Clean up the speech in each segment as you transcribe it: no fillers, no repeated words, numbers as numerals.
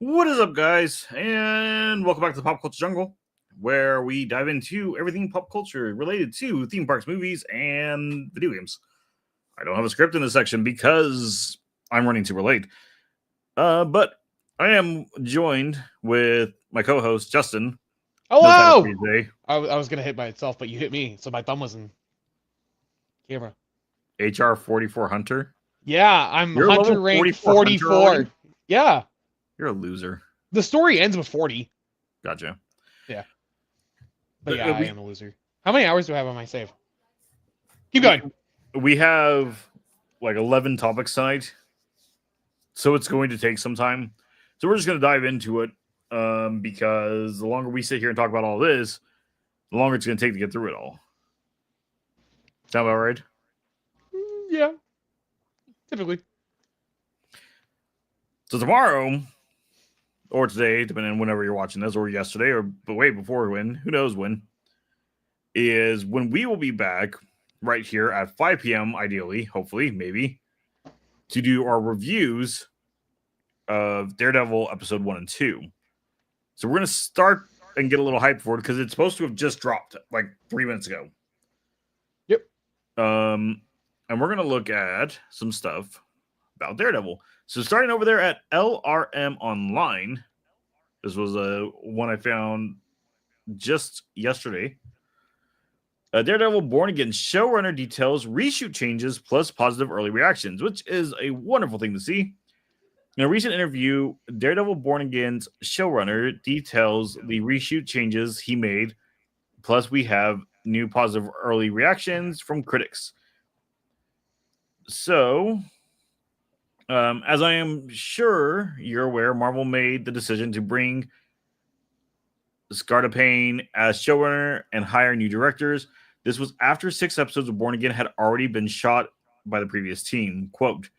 What is up, guys? And welcome back to the Pop Culture Jungle, where we dive into everything pop culture related to theme parks, movies, and video games. I don't have a script in this section because I'm running super late. But I am joined with my co-host, Justin. Hello! Today. I was gonna hit myself, but you hit me, so my thumb was in camera. HR 44 Hunter. Yeah, I'm You're Hunter level rank 44 44. Yeah. You're a loser. The story ends with 40. Gotcha. Yeah. But yeah, I am a loser. How many hours do I have on my save? Keep going. We have like 11 topics tonight, so it's going to take some time. So we're just going to dive into it because the longer we sit here and talk about all this, the longer it's going to take to get through it all. Sound about right? Yeah. Typically. So tomorrow, or today, depending on whenever you're watching this, or yesterday, or way before when, who knows when, is when we will be back right here at 5 p.m., ideally, hopefully, maybe, to do our reviews of Daredevil episode 1 and 2. So we're going to start and get a little hype for it because it's supposed to have just dropped like 3 minutes ago. Yep. And we're going to look at some stuff about Daredevil. So starting over there at LRM Online, this was one I found just yesterday. Daredevil Born Again showrunner details reshoot changes plus positive early reactions, which is a wonderful thing to see. In a recent interview, Daredevil Born Again's showrunner details the reshoot changes he made, plus we have new positive early reactions from critics. So, as I am sure you're aware, Marvel made the decision to bring Scarta Payne as showrunner and hire new directors. This was after 6 episodes of Born Again had already been shot by the previous team. Quote,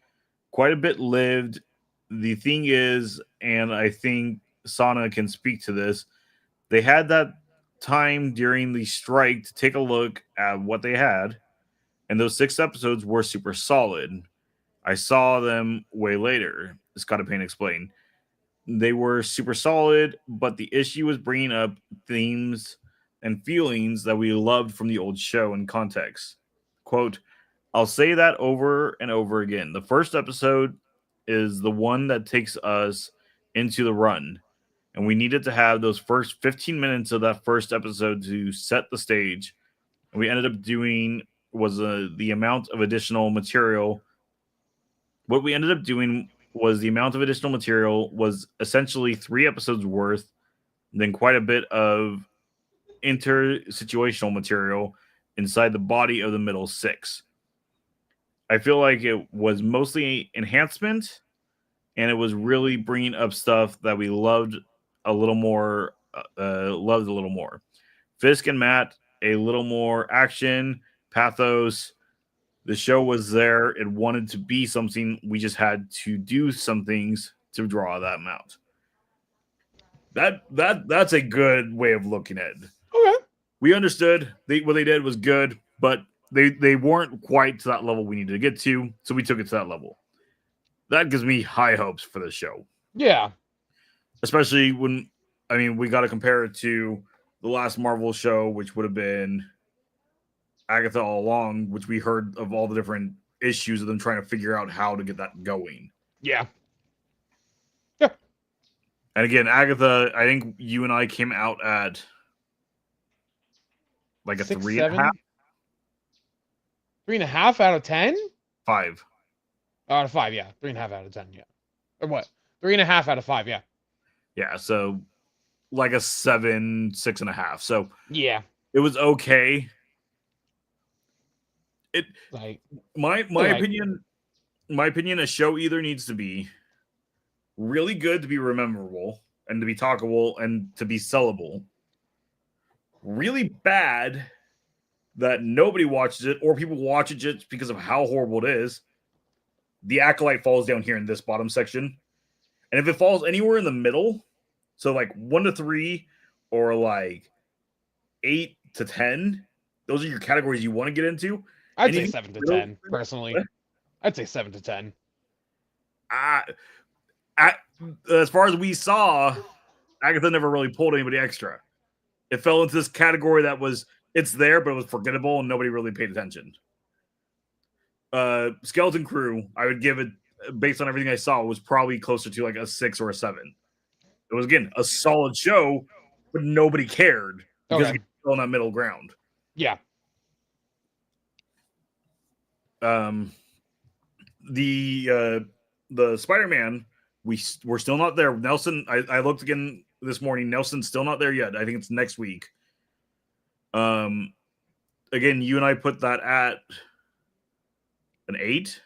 quite a bit lived. The thing is, and I think Sana can speak to this, they had that time during the strike to take a look at what they had, and those 6 episodes were super solid. I saw them way later, Scott Payne explained. They were super solid, but the issue was bringing up themes and feelings that we loved from the old show in context. Quote, I'll say that over and over again. The first episode is the one that takes us into the run. And we needed to have those first 15 minutes of that first episode to set the stage. And we ended up doing was the amount of additional material. What we ended up doing was the amount of additional material was essentially 3 episodes worth, then quite a bit of inter-situational material inside the body of the middle 6. I feel like it was mostly enhancement, and it was really bringing up stuff that we loved a little more. Fisk and Matt, a little more action, pathos. The show was there. It wanted to be something. We just had to do some things to draw that amount. That's a good way of looking at it. Okay. We understood what they did was good, but they weren't quite to that level we needed to get to, so we took it to that level. That gives me high hopes for the show. Yeah. Especially when, I mean, we got to compare it to the last Marvel show, which would have been Agatha All Along, which we heard of all the different issues of them trying to figure out how to get that going. Yeah. Yeah. And again, Agatha, I think you and I came out at like a 6, 3.5. 3.5 out of 10? 5. Out of 5, yeah. 3.5 out of 10, yeah. Or what? 3.5 out of 5, yeah. Yeah, so like a 7, 6.5. So yeah, it was okay. It like my opinion, a show either needs to be really good to be memorable and to be talkable and to be sellable, really bad that nobody watches it or people watch it just because of how horrible it is. The Acolyte falls down here in this bottom section. And if it falls anywhere in the middle, so like 1 to 3 or like 8 to 10, those are your categories you want to get into. I'd say 7 to 10, personally. I'd say 7 to 10. as far as we saw, Agatha never really pulled anybody extra. It fell into this category that was it's there, but it was forgettable and nobody really paid attention. Skeleton Crew, I would give it based on everything I saw, was probably closer to like a 6 or a 7. It was again a solid show, but nobody cared because it was on that middle ground. Yeah. The Spider-Man, we're still not there. Nelson, I looked again this morning. Nelson's still not there yet. I think it's next week. Again, you and I put that at an 8.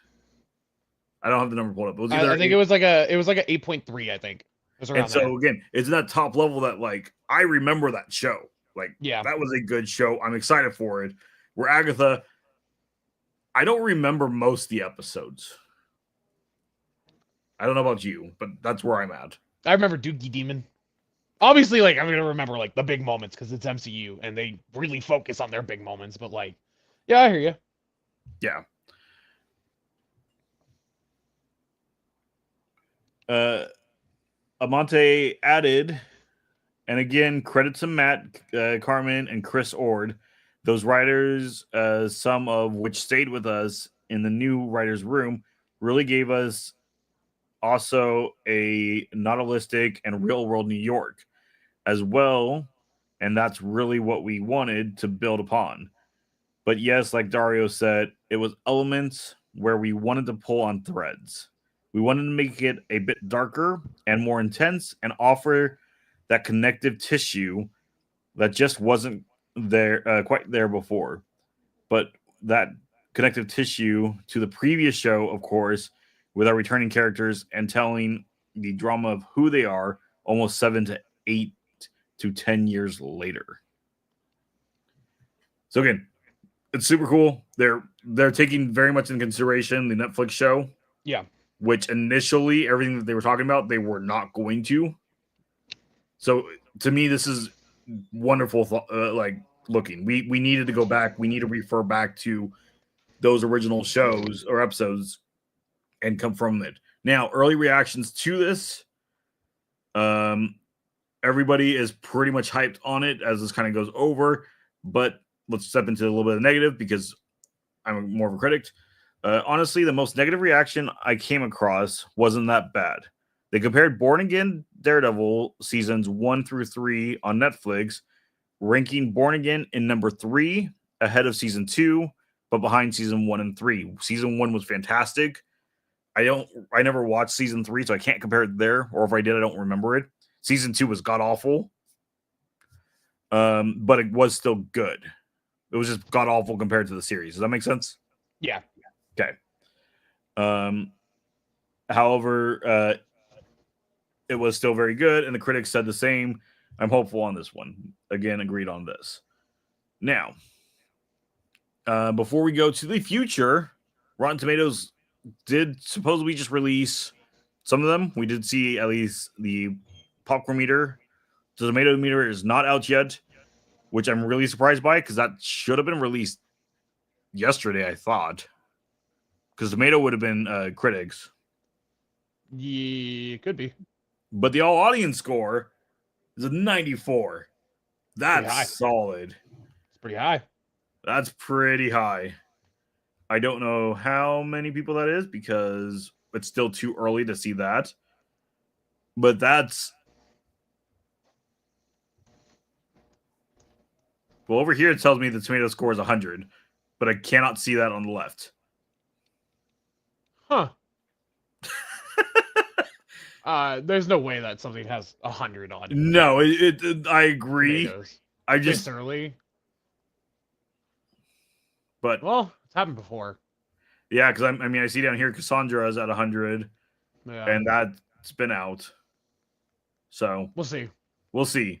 I don't have the number pulled up. It was I think 8. it was like a 8.3. I think. And so again, it's in that top level that like I remember that show. Like, that was a good show. I'm excited for it. Where Agatha, I don't remember most of the episodes. I don't know about you, but that's where I'm at. I remember Doogie Demon. Obviously, like I'm gonna remember like the big moments because it's MCU and they really focus on their big moments. But like, yeah, I hear you. Yeah. Amante added, and again, credit to Matt Carmen and Chris Ord, those writers, some of which stayed with us in the new writers' room, really gave us also a novelistic and real world New York as well. And that's really what we wanted to build upon. But yes, like Dario said, it was elements where we wanted to pull on threads. We wanted to make it a bit darker and more intense and offer that connective tissue that just wasn't there quite there before. But that connective tissue to the previous show, of course, with our returning characters and telling the drama of who they are almost 7 to 8 to 10 years later. So again, it's super cool. They're taking very much in consideration the Netflix show. Yeah. Which initially everything that they were talking about, they were not going to. So to me, this is wonderful. Like looking, we needed to go back. We need to refer back to those original shows or episodes and come from it. Now, early reactions to this. Everybody is pretty much hyped on it as this kind of goes over. But let's step into a little bit of negative because I'm more of a critic. Honestly, the most negative reaction I came across wasn't that bad. They compared Born Again Daredevil seasons 1 through 3 on Netflix, ranking Born Again in number 3 ahead of season 2, but behind season 1 and 3. Season 1 was fantastic. I never watched season 3, so I can't compare it there, or if I did, I don't remember it. Season 2 was god awful. But it was still good. It was just god awful compared to the series. Does that make sense? Yeah. Okay. However, it was still very good, and the critics said the same. I'm hopeful on this one. Again, agreed on this. Now, before we go to the future, Rotten Tomatoes did supposedly just release some of them. We did see at least the popcorn meter. The tomato meter is not out yet, which I'm really surprised by because that should have been released yesterday, I thought. Because tomato would have been critics. Yeah, could be. But the all audience score is a 94. That's solid. It's pretty high. That's pretty high. I don't know how many people that is because it's still too early to see that. But that's... Well, over here it tells me the tomato score is 100, but I cannot see that on the left. Huh. There's no way that something has 100 on it. No, I agree. Tomatoes. I just... This early. But... Well, it's happened before. Yeah, because I see down here Cassandra is at 100, and that's been out. So... We'll see. We'll see.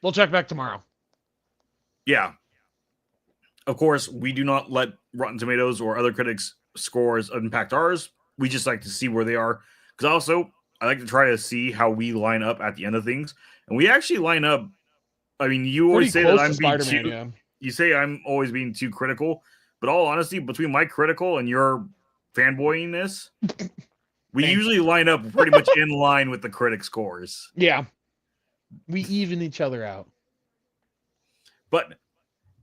We'll check back tomorrow. Yeah. Of course, we do not let Rotten Tomatoes or other critics' scores impact ours. We just like to see where they are. Because also, I like to try to see how we line up at the end of things. And we actually line up. I mean, you always say that I'm being too... Yeah. You say I'm always being too critical. But all honesty, between my critical and your fanboyiness, We Thanks. usually line up pretty much in line with the critic scores. Yeah. We even each other out. But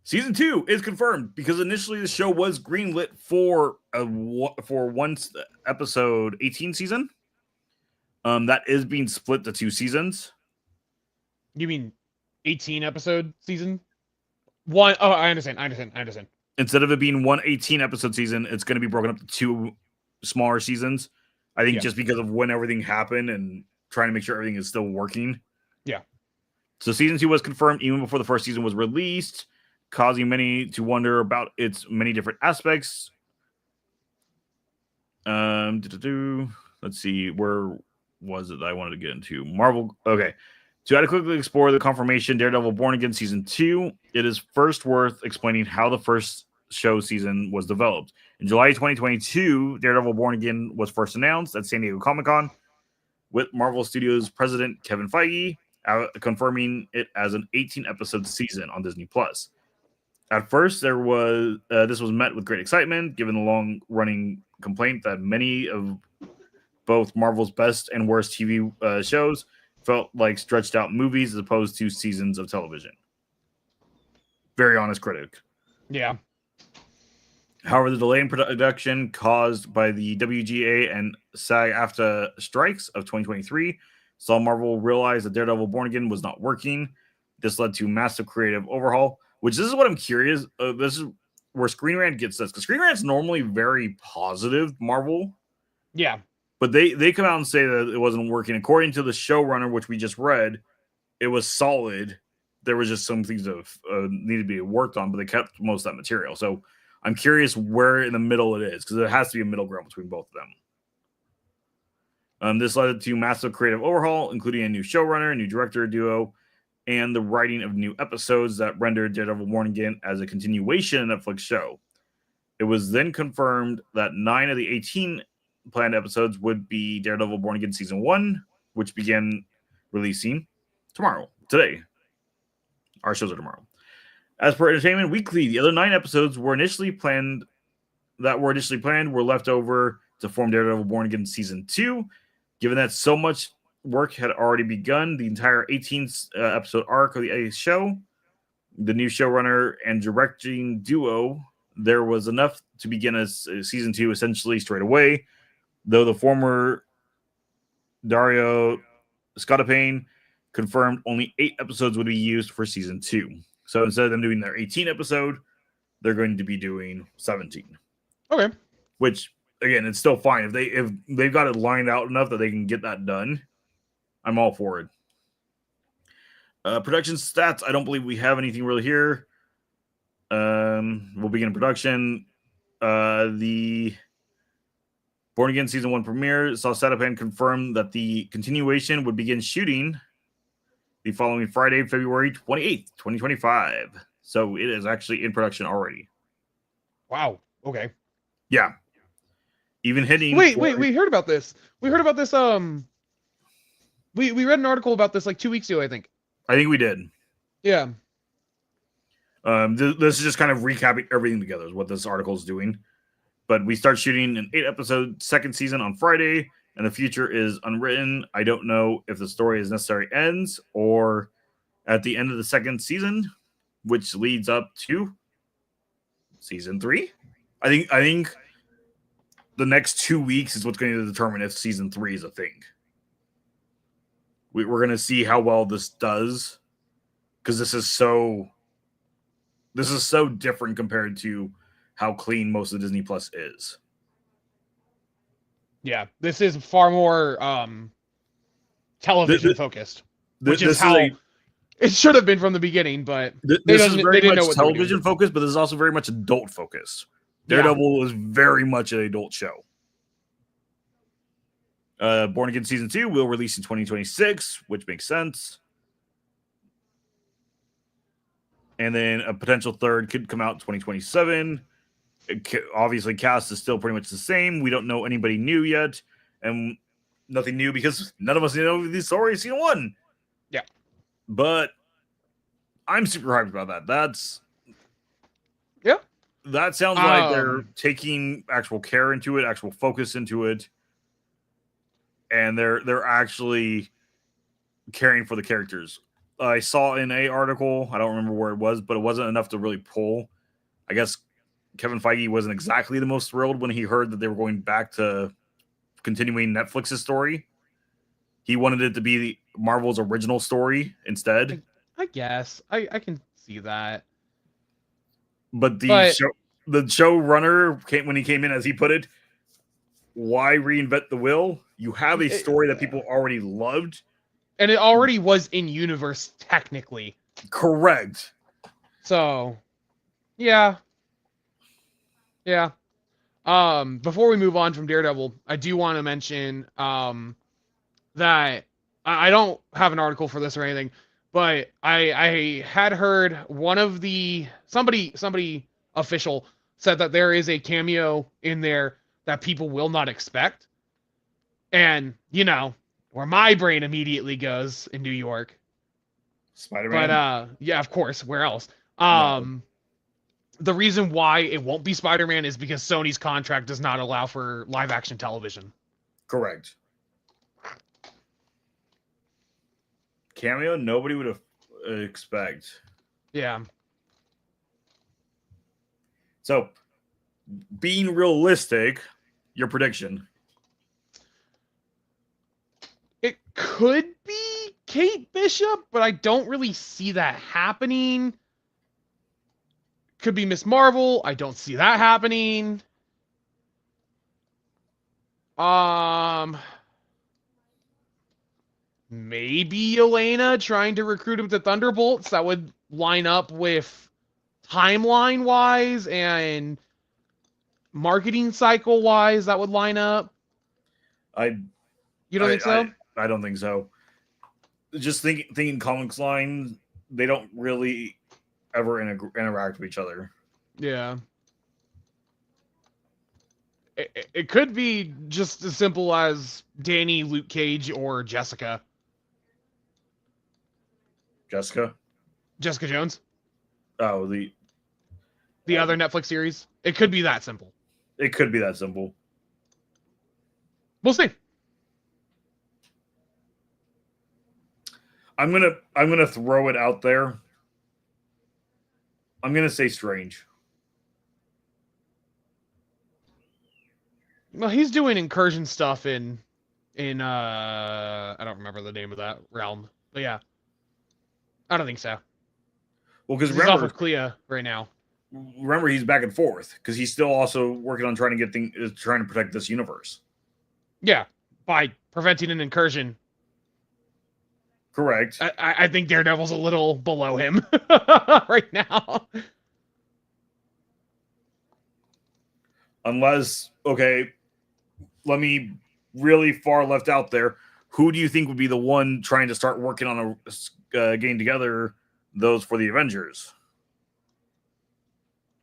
season 2 is confirmed because initially the show was greenlit for one episode 18 season. That is being split to 2 seasons. You mean 18 episode season? One. Oh, I understand. Instead of it being one 18 episode season, it's going to be broken up to 2 smaller seasons. I think just because of when everything happened and trying to make sure everything is still working. Yeah. So season 2 was confirmed even before the first season was released, causing many to wonder about its many different aspects. Let's see, where was it that I wanted to get into? Marvel. Okay. To adequately explore the confirmation Daredevil Born Again Season 2, it is first worth explaining how the first show season was developed. In July 2022, Daredevil Born Again was first announced at San Diego Comic-Con, with Marvel Studios president Kevin Feige confirming it as an 18-episode season on Disney+. At first, this was met with great excitement, given the long-running complaint that many of both Marvel's best and worst TV shows felt like stretched out movies as opposed to seasons of television. Very honest critic. Yeah. However, the delay in production caused by the WGA and SAG-AFTRA strikes of 2023 saw Marvel realize that Daredevil Born Again was not working. This led to a massive creative overhaul, which this is what I'm curious. This is where Screen Rant gets this, because Screen Rant's normally very positive Marvel. Yeah. But they come out and say that it wasn't working. According to the showrunner, which we just read, it was solid. There was just some things that needed to be worked on, but they kept most of that material. So I'm curious where in the middle it is, because there has to be a middle ground between both of them. This led to massive creative overhaul, including a new showrunner, a new director duo, and the writing of new episodes that rendered Daredevil Born Again as a continuation of the Netflix show. It was then confirmed that 9 of the 18 planned episodes would be Daredevil Born Again Season 1, which began releasing today. Our shows are tomorrow. As per Entertainment Weekly, the other 9 episodes were initially planned were left over to form Daredevil Born Again Season 2. Given that so much work had already begun, the entire 18 episode arc of the show, the new showrunner and directing duo, there was enough to begin as Season 2 essentially straight away. Though the former Dario Scotapane confirmed only 8 episodes would be used for Season 2. So instead of them doing their 18 episode, they're going to be doing 17. Okay. Which, again, it's still fine. If they've got it lined out enough that they can get that done, I'm all for it. Production stats, I don't believe we have anything really here. We'll begin production. The Born Again Season 1 premiere saw Satapan confirm that the continuation would begin shooting the following Friday, February 28th, 2025. So it is actually in production already. Wow. Okay. Yeah. Even hitting... Wait, we heard about this. We heard about this, we read an article about this like 2 weeks ago, I think. I think we did. Yeah. This is just kind of recapping everything together is what this article is doing. But we start shooting an 8-episode second season on Friday, and the future is unwritten. I don't know if the story is necessary ends or at the end of the second season, which leads up to Season 3. I think the next 2 weeks is what's going to determine if Season 3 is a thing. We're going to see how well this does, because this is so different compared to how clean most of Disney Plus is. Yeah, this is far more television focused, which is how it should have been from the beginning. But this is very much television focused, but this is also very much adult focused. Daredevil is very much an adult show. Born Again Season 2 will release in 2026, which makes sense. And then a potential third could come out in 2027. Obviously, cast is still pretty much the same. We don't know anybody new yet. And nothing new because none of us know the story of Season 1. Yeah. But I'm super hyped about that. That sounds like they're taking actual care into it, actual focus into it. and they're actually caring for the characters. I saw in a article, I don't remember where it was, but it wasn't enough to really pull. I guess Kevin Feige wasn't exactly the most thrilled when he heard that they were going back to continuing Netflix's story. He wanted it to be Marvel's original story instead. I guess I can see that. But the showrunner when he came in, as he put it, why reinvent the wheel? You have a story that people already loved. And it already was in universe, technically. Correct. So, yeah. Yeah. Before we move on from Daredevil, I do want to mention that I don't have an article for this or anything, but I had heard one of somebody official said that there is a cameo in there that people will not expect. And, where my brain immediately goes in New York. Spider-Man. But yeah, of course, where else? No. The reason why it won't be Spider-Man is because Sony's contract does not allow for live action television. Correct. Cameo, nobody would have expect. Yeah. So, being realistic, your prediction. It could be Kate Bishop, but I don't really see that happening. Could be Miss Marvel. I don't see that happening. Maybe Elena trying to recruit him to Thunderbolts. That would line up with timeline-wise and marketing cycle-wise. That would line up. You don't think so? I don't think so. Just thinking comics line, they don't really ever interact with each other. Yeah. It could be just as simple as Danny, Luke Cage, or Jessica. Jessica Jones? Oh, the other Netflix series. It could be that simple. It could be that simple. We'll see. I'm gonna throw it out there. I'm gonna say Strange. Well, he's doing incursion stuff in I don't remember the name of that realm, but yeah, I don't think so. Well, because he's off with Clea right now. Remember, he's back and forth because he's still also working on trying to protect this universe. Yeah, by preventing an incursion. Correct. I think Daredevil's a little below him right now. Unless, okay, let me really far left out there. Who do you think would be the one trying to start working on getting together those for the Avengers?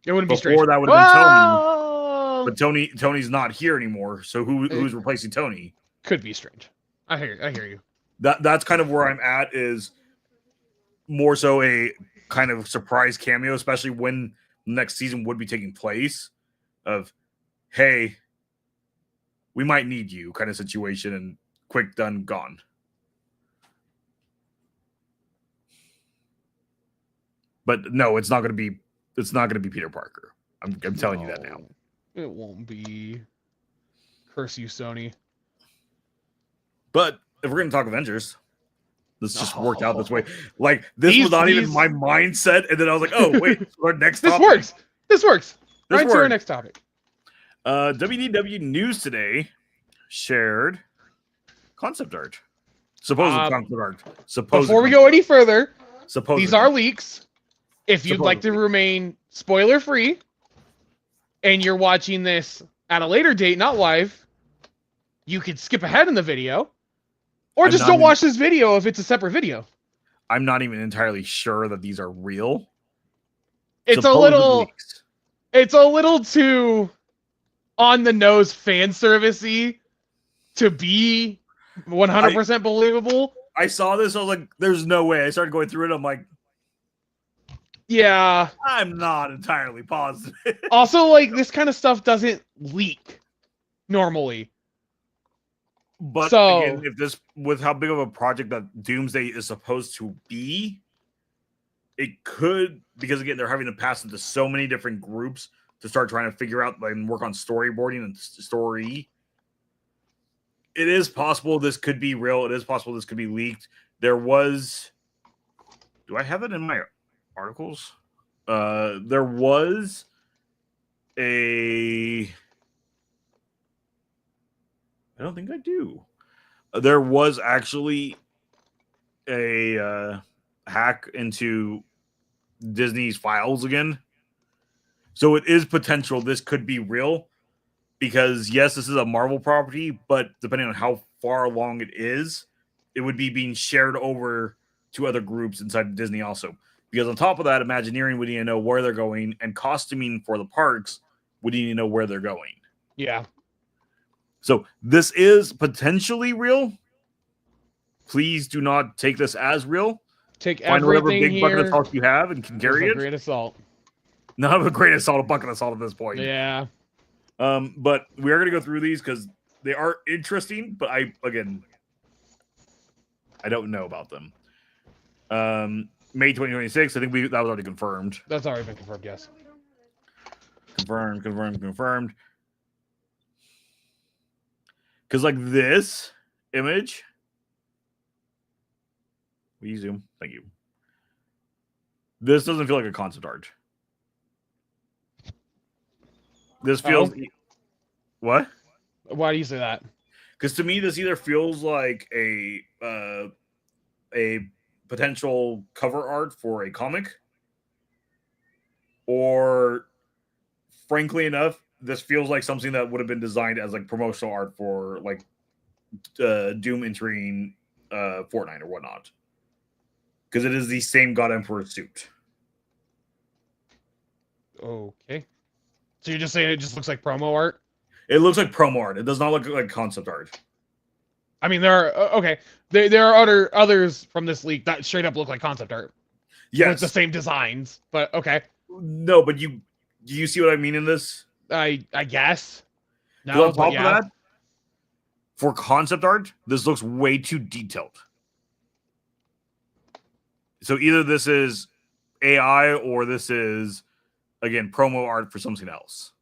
It wouldn't be Before Strange. That would have been Tony, but Tony's not here anymore. So who's replacing Tony? Could be Strange. I hear you. That's kind of where I'm at, is more so a kind of surprise cameo, especially when next season would be taking place, of, hey, we might need you kind of situation, and quick, done, gone. But no, it's not going to be Peter Parker. I'm telling you that now. It won't be. Curse you, Sony. But if we're going to talk Avengers, this just worked out this way. Like, this was not even my mindset, and then I was like, oh, wait, our next topic. This works. Right to our next topic. WDW News today shared concept art. Supposed concept art. Before we go any further, supposedly. These are leaks. If you'd like to remain spoiler-free, and you're watching this at a later date, not live, you could skip ahead in the video. Or just don't watch this video if it's a separate video. I'm not even entirely sure that these are real. It's a little too on the nose fan servicey to be 100% believable. I saw this, I was like, there's no way. I started going through it, I'm like, yeah. I'm not entirely positive. Also, like, this kind of stuff doesn't leak normally. But So again, if this with how big of a project that Doomsday is supposed to be, it could, because again they're having to pass into so many different groups to start trying to figure out and work on storyboarding and story. It is possible this could be real. It is possible this could be leaked. There was, do I have it in my articles? There was I don't think I do. There was actually a hack into Disney's files again. So it is potential this could be real, because yes, this is a Marvel property, but depending on how far along it is, it would be being shared over to other groups inside Disney also. Because on top of that, Imagineering would need to know where they're going, and costuming for the parks would need to know where they're going. yeah. So this is potentially real. Please do not take this as real. Take Find whatever everything big bucket of here salt you have and can with carry a it. grain of salt. Not a grain of salt, a bucket of salt at this point. Yeah. But we are going to go through these because they are interesting, but I don't know about them. May 2026, I think that was already confirmed. That's already been confirmed, yes. Confirmed. Because like this image, will you zoom? Thank you. This doesn't feel like a concept art. This feels what? Why do you say that? Because to me, this either feels like a potential cover art for a comic, or frankly enough, this feels like something that would have been designed as like promotional art for like Doom entering Fortnite or whatnot. Because it is the same God Emperor suit. Okay. So you're just saying it just looks like promo art? It looks like promo art. It does not look like concept art. I mean, there are okay. There are others from this leak that straight up look like concept art. Yes, with the same designs, but okay. No, but do you see what I mean in this? I guess. No, on top of that, for concept art, this looks way too detailed. So either this is AI or this is, again, promo art for something else.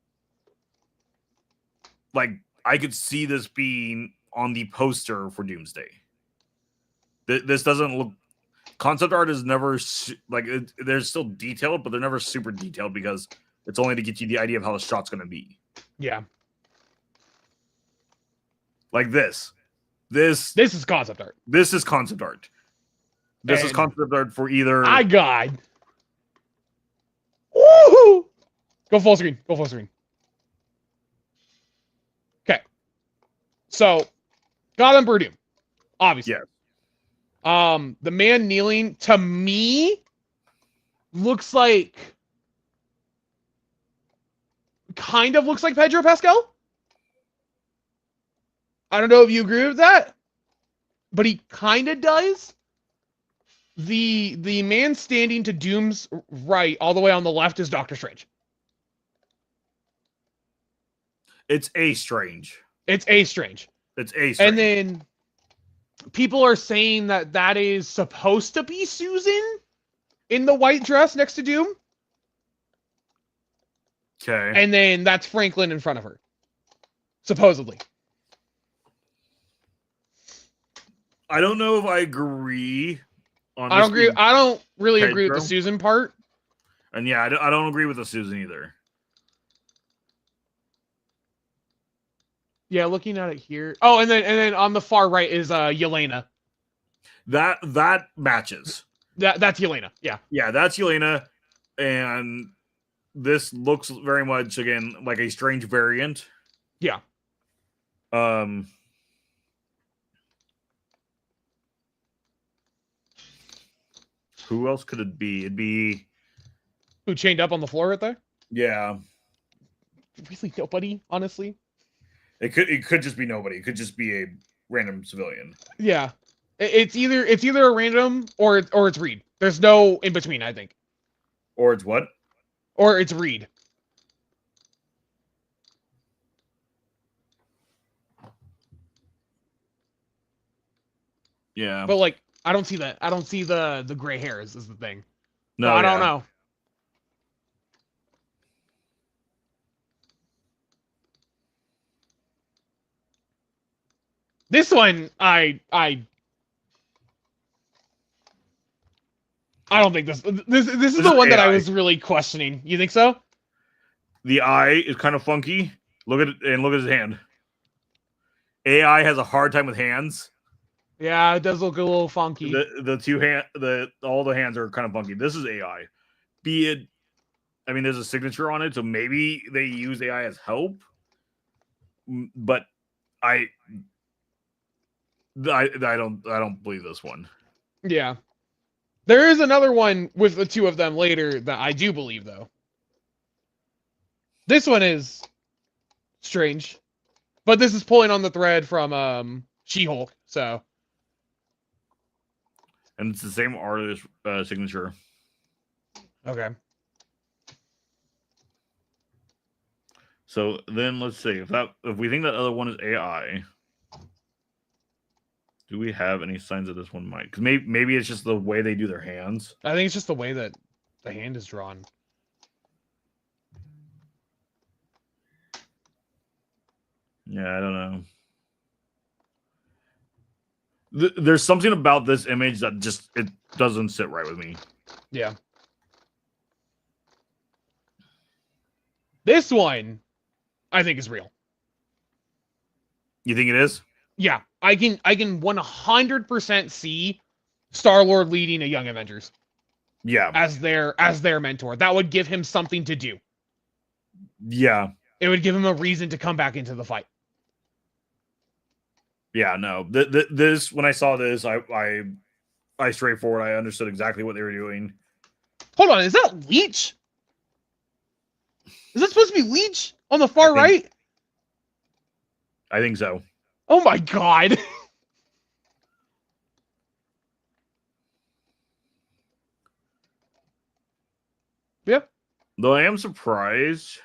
Like, I could see this being on the poster for Doomsday. This doesn't look... Concept art is never... they're still detailed, but they're never super detailed because it's only to get you the idea of how the shot's going to be. Yeah. Like this. This is concept art. This is concept art. This is concept art for either... I got... Woohoo! Go full screen. Go full screen. Okay. So, God Emperor Doom. Obviously. Yeah. The man kneeling, to me, looks like... kind of looks like Pedro Pascal. I don't know if you agree with that, but he kind of does. The man standing to Doom's right, all the way on the left, is Doctor Strange. It's a Strange. It's a Strange. It's a Strange. And then people are saying that is supposed to be Susan in the white dress next to Doom. Okay. And then that's Franklin in front of her. Supposedly. I don't know if I agree on I don't agree. I don't really agree with the Susan part. And yeah, I don't agree with the Susan either. Yeah, looking at it here. Oh, and then on the far right is Yelena. That matches. That's Yelena. Yeah. Yeah, that's Yelena, and this looks very much again like a Strange variant. Yeah. Who else could it be? It'd be who chained up on the floor right there? Yeah. Really nobody, honestly. It could just be nobody. It could just be a random civilian. Yeah. It's either a random or it's Reed. There's no in between, I think. Or it's what? Or it's Reed. Yeah. But like, I don't see that. I don't see the gray hairs is the thing. No, So I yeah. don't know. This one, I don't think this is the one that I was really questioning. You think so? The eye is kind of funky. Look at it and look at his hand. AI has a hard time with hands. Yeah, it does look a little funky. The two hand all the hands are kind of funky. This is AI. Be it, I mean, there's a signature on it, so maybe they use AI as help. But I don't believe this one. Yeah. There is another one with the two of them later that I do believe, though. This one is strange. But this is pulling on the thread from She-Hulk, so. And it's the same artist signature. Okay. So then let's see if we think that other one is AI. Do we have any signs that this one might? Because maybe it's just the way they do their hands. I think it's just the way that the hand is drawn. Yeah, I don't know. There's something about this image that just it doesn't sit right with me. Yeah. This one, I think, is real. You think it is? Yeah, I can 100% see Star-Lord leading a Young Avengers. Yeah. As their mentor. That would give him something to do. Yeah. It would give him a reason to come back into the fight. Yeah, no. This when I saw this, I straightforward. I understood exactly what they were doing. Hold on, is that Leech? Is that supposed to be Leech on the far right? I think so. Oh my god. Yep. Though I am surprised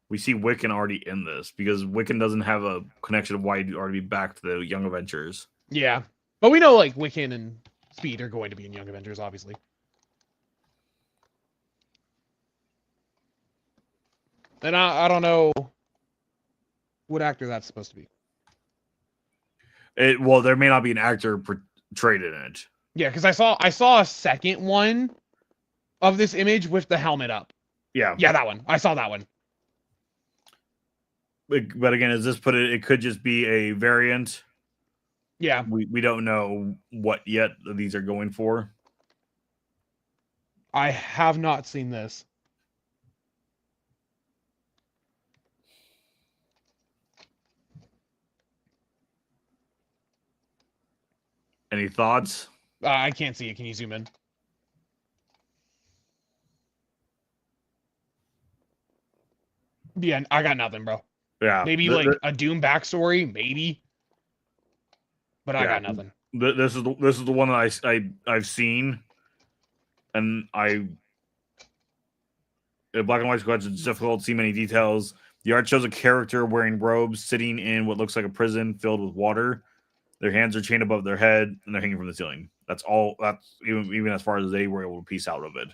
we see Wiccan already in this because Wiccan doesn't have a connection of why he'd already be back to the Young Avengers. Yeah. But we know like Wiccan and Speed are going to be in Young Avengers, obviously. And I don't know what actor that's supposed to be. Well, there may not be an actor portrayed in it. Yeah, because I saw a second one of this image with the helmet up. Yeah. Yeah, that one. I saw that one. But again, as this put it, it could just be a variant. Yeah. We don't know what yet these are going for. I have not seen this. Any thoughts? I can't see it. Can you zoom in? Yeah, I got nothing, bro. Yeah. Maybe like a Doom backstory, maybe. But I got nothing. This is the one that I've seen, and black and white squads, it's difficult to see many details. The art shows a character wearing robes sitting in what looks like a prison filled with water. Their hands are chained above their head, and they're hanging from the ceiling. That's all. That's even as far as they were able to piece out of it.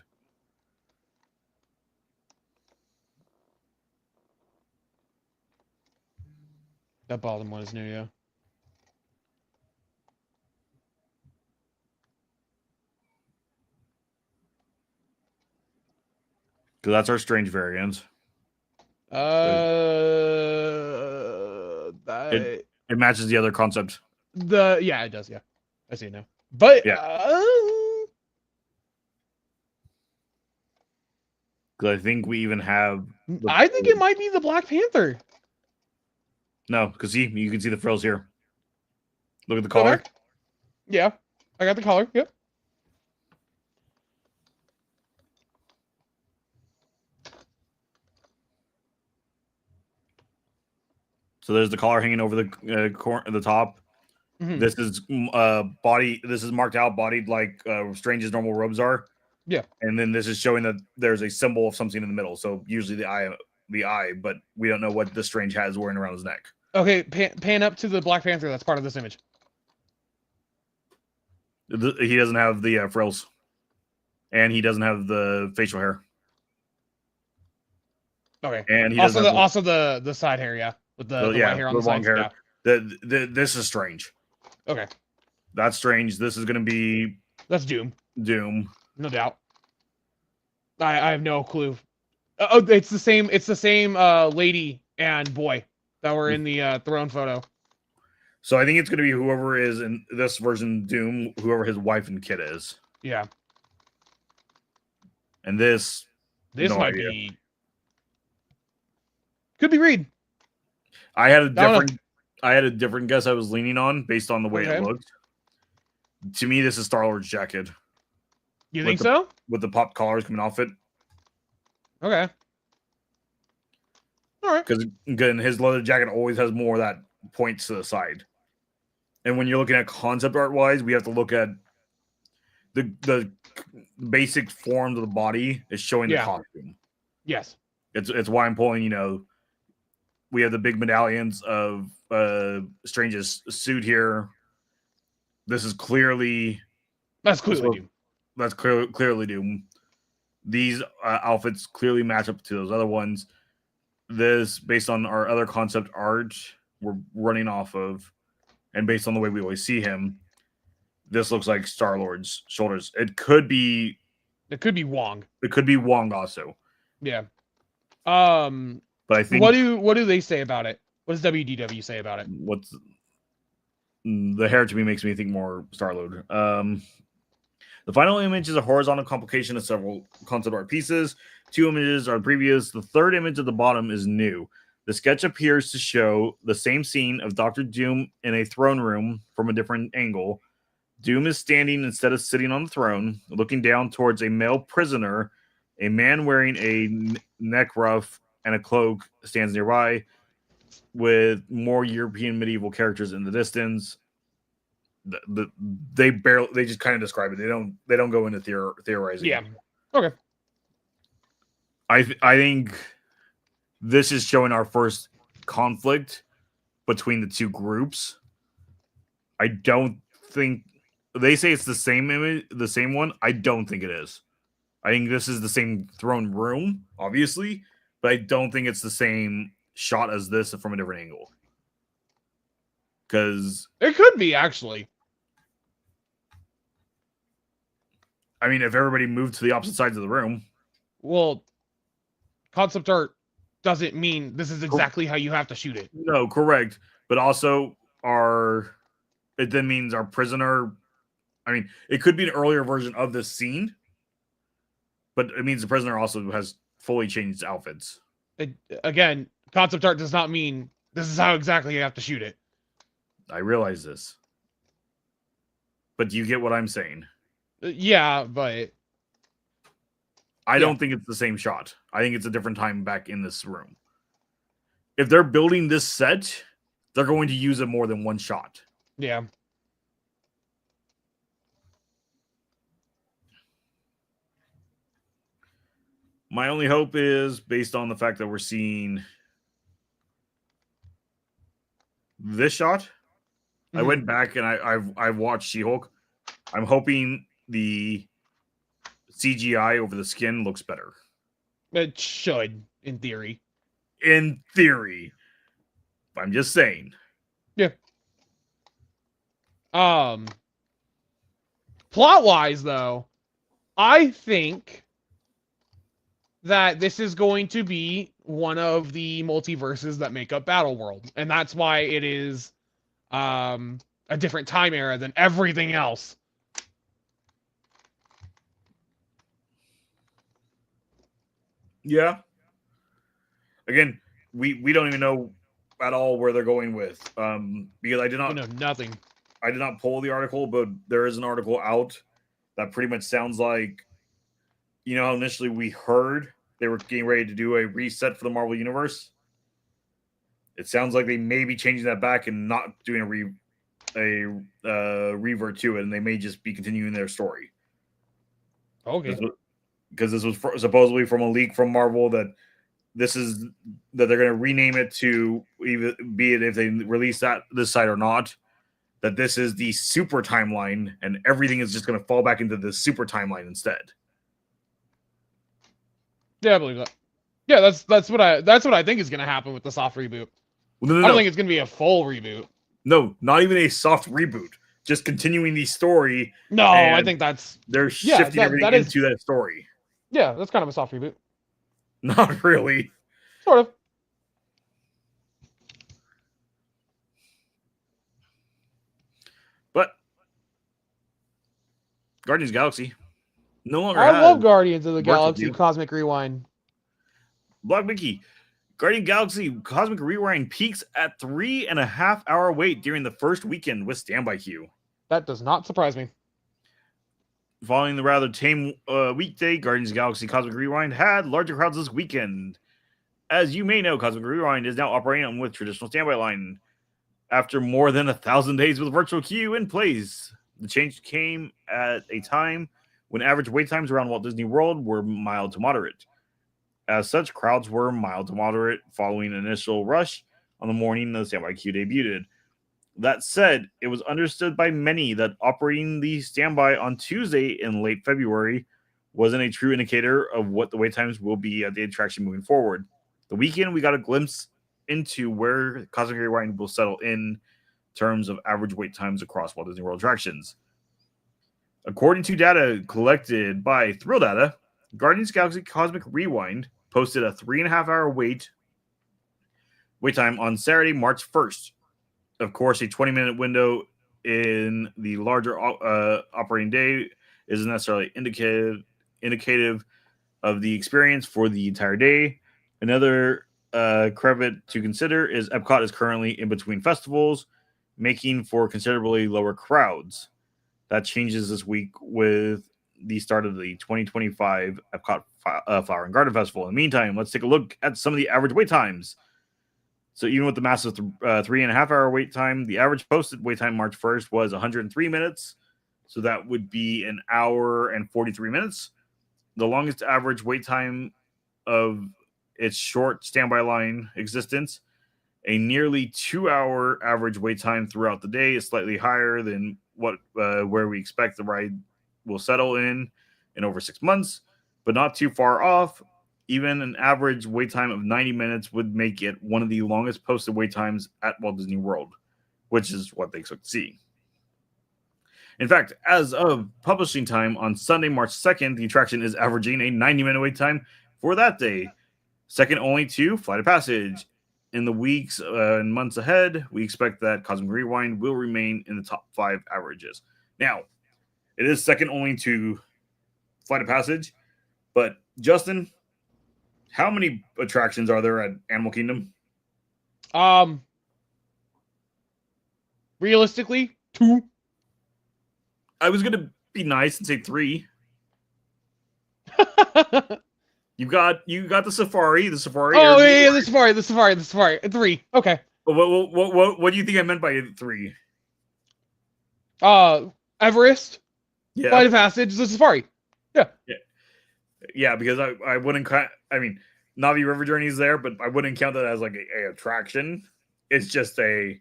That bottom one is new, yeah. Because that's our strange variant. It matches the other concept. Yeah, it does. Yeah, I see it now. But yeah, because I think we even have. I think it might be the Black Panther. No, because you can see the frills here. Look at the collar. Okay. Yeah, I got the collar. Yep. So there's the collar hanging over the top. Mm-hmm. This is body. This is marked out, bodied like Strange's normal robes are. Yeah. And then this is showing that there's a symbol of something in the middle. So usually the eye, but we don't know what the Strange has wearing around his neck. Okay, pan up to the Black Panther. That's part of this image. He doesn't have the frills, and he doesn't have the facial hair. Okay. And he also doesn't the side hair, yeah, with the white hair on the long sides. hair. Yeah. This is strange. Okay. That's strange. This is going to be That's Doom. Doom. No doubt. I have no clue. Oh, it's the same. It's the same lady and boy that were in the throne photo. So I think it's going to be whoever is in this version Doom, whoever his wife and kid is. Yeah. And this might be. Could be Reed. I had a different guess I was leaning on based on the way it looked. To me, this is Star-Lord's jacket. You think so? With the pop collars coming off it. Okay. All right. Because again, his leather jacket always has more of that points to the side. And when you're looking at concept art wise, we have to look at the basic forms of the body is showing the costume. Yes. It's why I'm pulling, we have the big medallions of Strange's suit here. This is clearly Doom. That's clearly Doom. These outfits clearly match up to those other ones. This, based on our other concept art we're running off of, and based on the way we always see him, this looks like Star-Lord's shoulders. It could be Wong. It could be Wong also. Yeah. But I think what do they say about it? What does WDW say about it? What's the hair to me makes me think more Star-Lord. The final image is a horizontal complication of several concept art pieces. 2 images are previous. The third image at the bottom is new. The sketch appears to show the same scene of Dr. Doom in a throne room from a different angle. Doom is standing instead of sitting on the throne, looking down towards a male prisoner. A man wearing a neck ruff and a cloak stands nearby, with more European medieval characters in the distance. They just kind of describe it. They don't go into theorizing. Yeah. Okay. I think this is showing our first conflict between the two groups. I don't think they say it's the same image, the same one. I don't think it is. I think this is the same throne room, obviously, but I don't think it's the same shot as this from a different angle. Because it could be, actually. I mean, if everybody moved to the opposite sides of the room. Well, concept art doesn't mean this is exactly how you have to shoot it. No, correct. But also it then means our prisoner, I mean, it could be an earlier version of this scene, but it means the prisoner also has fully changed outfits. Again, concept art does not mean this is how exactly you have to shoot it. I realize this. But do you get what I'm saying? Yeah, but I don't think it's the same shot. I think it's a different time back in this room. If they're building this set, they're going to use it more than one shot. Yeah. My only hope is based on the fact that we're seeing this shot. Mm-hmm. I went back and I've watched She-Hulk. I'm hoping the CGI over the skin looks better. It should, in theory. In theory. I'm just saying. Yeah. Plot-wise, though, I think that this is going to be one of the multiverses that make up Battleworld, and that's why it is a different time era than everything else. Yeah. Again, we don't even know at all where they're going with. Because I did not know nothing. I did not pull the article, but there is an article out that pretty much sounds like, how initially we heard they were getting ready to do a reset for the Marvel Universe. It sounds like they may be changing that back and not doing a revert to it, and they may just be continuing their story. Okay. Because this was supposedly from a leak from Marvel that they're going to rename it to either be it if they release this site or not. that this is the super timeline and everything is just going to fall back into the super timeline instead. Yeah, I believe that. Yeah, that's what I think is going to happen with the soft reboot. Well, no, I don't think it's going to be a full reboot. No, not even a soft reboot. Just continuing the story. No, I think they're shifting everything into that story. Yeah, that's kind of a soft reboot. Not really. Sort of. But Guardians of the Galaxy no longer I love Guardians of the Galaxy Cosmic Rewind. Block Mickey. Guardian Galaxy Cosmic Rewind peaks at 3.5 hour wait during the first weekend with standby queue. That does not surprise me. Following the rather tame weekday, Guardians of the Galaxy Cosmic Rewind had larger crowds this weekend. As you may know, Cosmic Rewind is now operating with traditional standby line. After more than 1,000 days with virtual queue in place, the change came at a time when average wait times around Walt Disney World were mild to moderate. As such, crowds were mild to moderate following an initial rush on the morning the standby queue debuted. That said, it was understood by many that operating the standby on Tuesday in late February wasn't a true indicator of what the wait times will be at the attraction moving forward. The weekend, we got a glimpse into where Cosmic Rewind will settle in terms of average wait times across Walt Disney World attractions. According to data collected by Thrill Data, Guardians of the Galaxy Cosmic Rewind posted a 3.5 hour wait time on Saturday, March 1st. Of course, a 20-minute window in the larger operating day isn't necessarily indicative of the experience for the entire day. Another crevet to consider is Epcot is currently in between festivals, making for considerably lower crowds. That changes this week with the start of the 2025 Epcot Flower and Garden Festival. In the meantime, let's take a look at some of the average wait times. So even with the massive 3.5 hour wait time, the average posted wait time March 1st was 103 minutes. So that would be an hour and 43 minutes. The longest average wait time of its short standby line existence, a nearly 2 hour average wait time throughout the day, is slightly higher than where we expect the ride will settle in over 6 months, but not too far off. Even an average wait time of 90 minutes would make it one of the longest posted wait times at Walt Disney World, which is what they expect to see. In fact, as of publishing time on Sunday, March 2nd, the attraction is averaging a 90-minute wait time for that day, second only to Flight of Passage. In the weeks and months ahead, we expect that Cosmic Rewind will remain in the top 5 averages. Now, it is second only to Flight of Passage, but Justin, how many attractions are there at Animal Kingdom? Realistically, 2. I was gonna be nice and say 3. You got the Safari. Oh yeah, the Safari. 3. Okay. What do you think I meant by 3? Everest. Yeah. Flight of Passage. The Safari. Yeah, because I wouldn't count. I mean, Navi River Journey is there, but I wouldn't count that as like a attraction. It's just a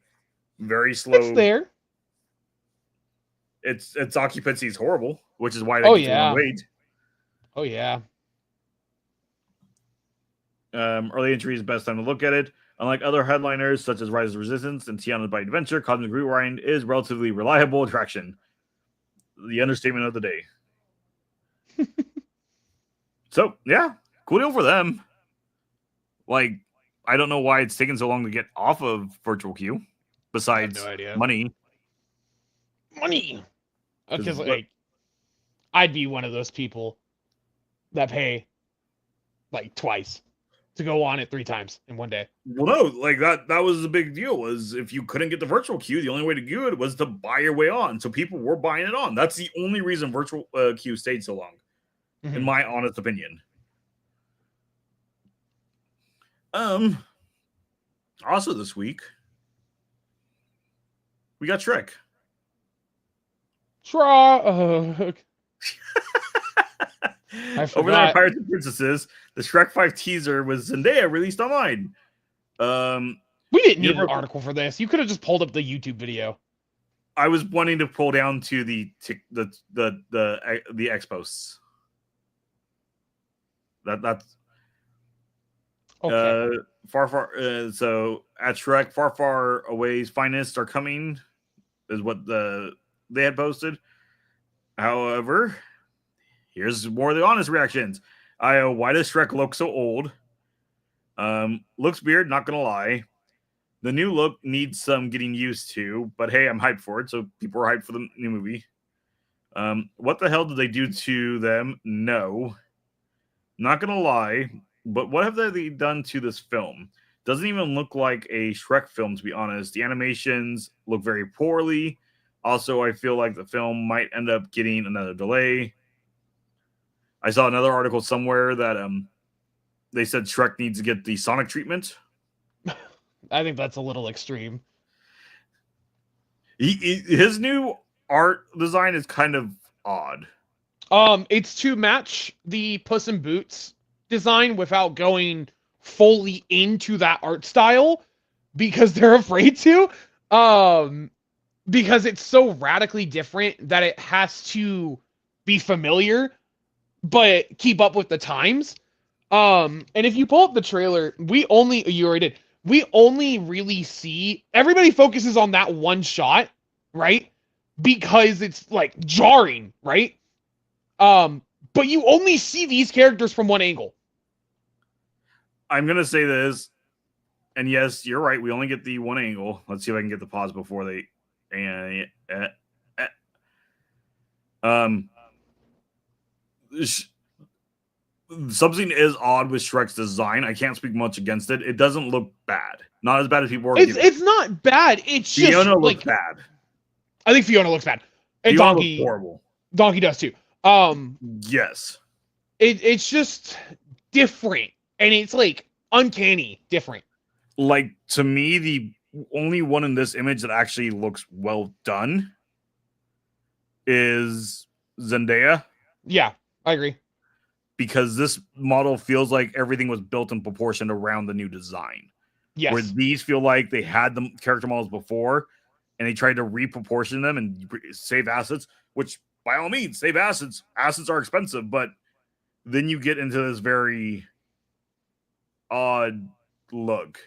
very slow. It's there. Its occupancy is horrible, which is why they continue to wait. Oh yeah. Early entry is the best time to look at it. Unlike other headliners such as Rise of Resistance and Tiana by Adventure, Cosmic Rewind is relatively reliable attraction. The understatement of the day. So, yeah, cool deal for them. Like, I don't know why it's taken so long to get off of virtual queue, besides money. Because, like, I'd be one of those people that pay, like, twice to go on it 3 times in one day. Well, no, like, that was the big deal, was if you couldn't get the virtual queue, the only way to do it was to buy your way on. So people were buying it on. That's the only reason virtual queue stayed so long. In my honest opinion. Also this week, we got Shrek. Over there at Pirates and Princesses, the Shrek 5 teaser was Zendaya released online. We didn't need an article for this. You could have just pulled up the YouTube video. I was wanting to pull down to the X posts. That's Okay. far. So at Shrek, far away's finest are coming, is what they had posted. However, here's more of the honest reactions. Why does Shrek look so old? Looks weird, not gonna lie. The new look needs some getting used to, but hey, I'm hyped for it. So people are hyped for the new movie. What the hell did they do to them? No, not gonna lie. But what have they done to this film? Doesn't even look like a Shrek film, to be honest. The animations look very poorly. Also, I feel like the film might end up getting another delay. I saw another article somewhere that they said Shrek needs to get the Sonic treatment. I think that's a little extreme. His new art design is kind of odd. It's to match the Puss in Boots design without going fully into that art style because they're afraid to. Because it's so radically different that it has to be familiar but keep up with the times. And if you pull up the trailer, you already did. We only really see, everybody focuses on that one shot, right? Because it's like jarring, right? But you only see these characters from one angle. I'm gonna say this, and yes, you're right. We only get the one angle. Let's see if I can get the pause before they. Something is odd with Shrek's design. I can't speak much against it. It doesn't look bad. Not as bad as people are. It's not bad. It's just Fiona looks bad. I think Fiona looks bad. And Fiona Donkey looks horrible. Donkey does too. Yes. It's just different, and it's like uncanny different. Like, to me, the only one in this image that actually looks well done is Zendaya. Yeah, I agree. Because this model feels like everything was built in proportion around the new design. Yes. Where these feel like they had the character models before, and they tried to reproportion them and save assets, which, by all means, save assets. Assets are expensive, but then you get into this very odd look.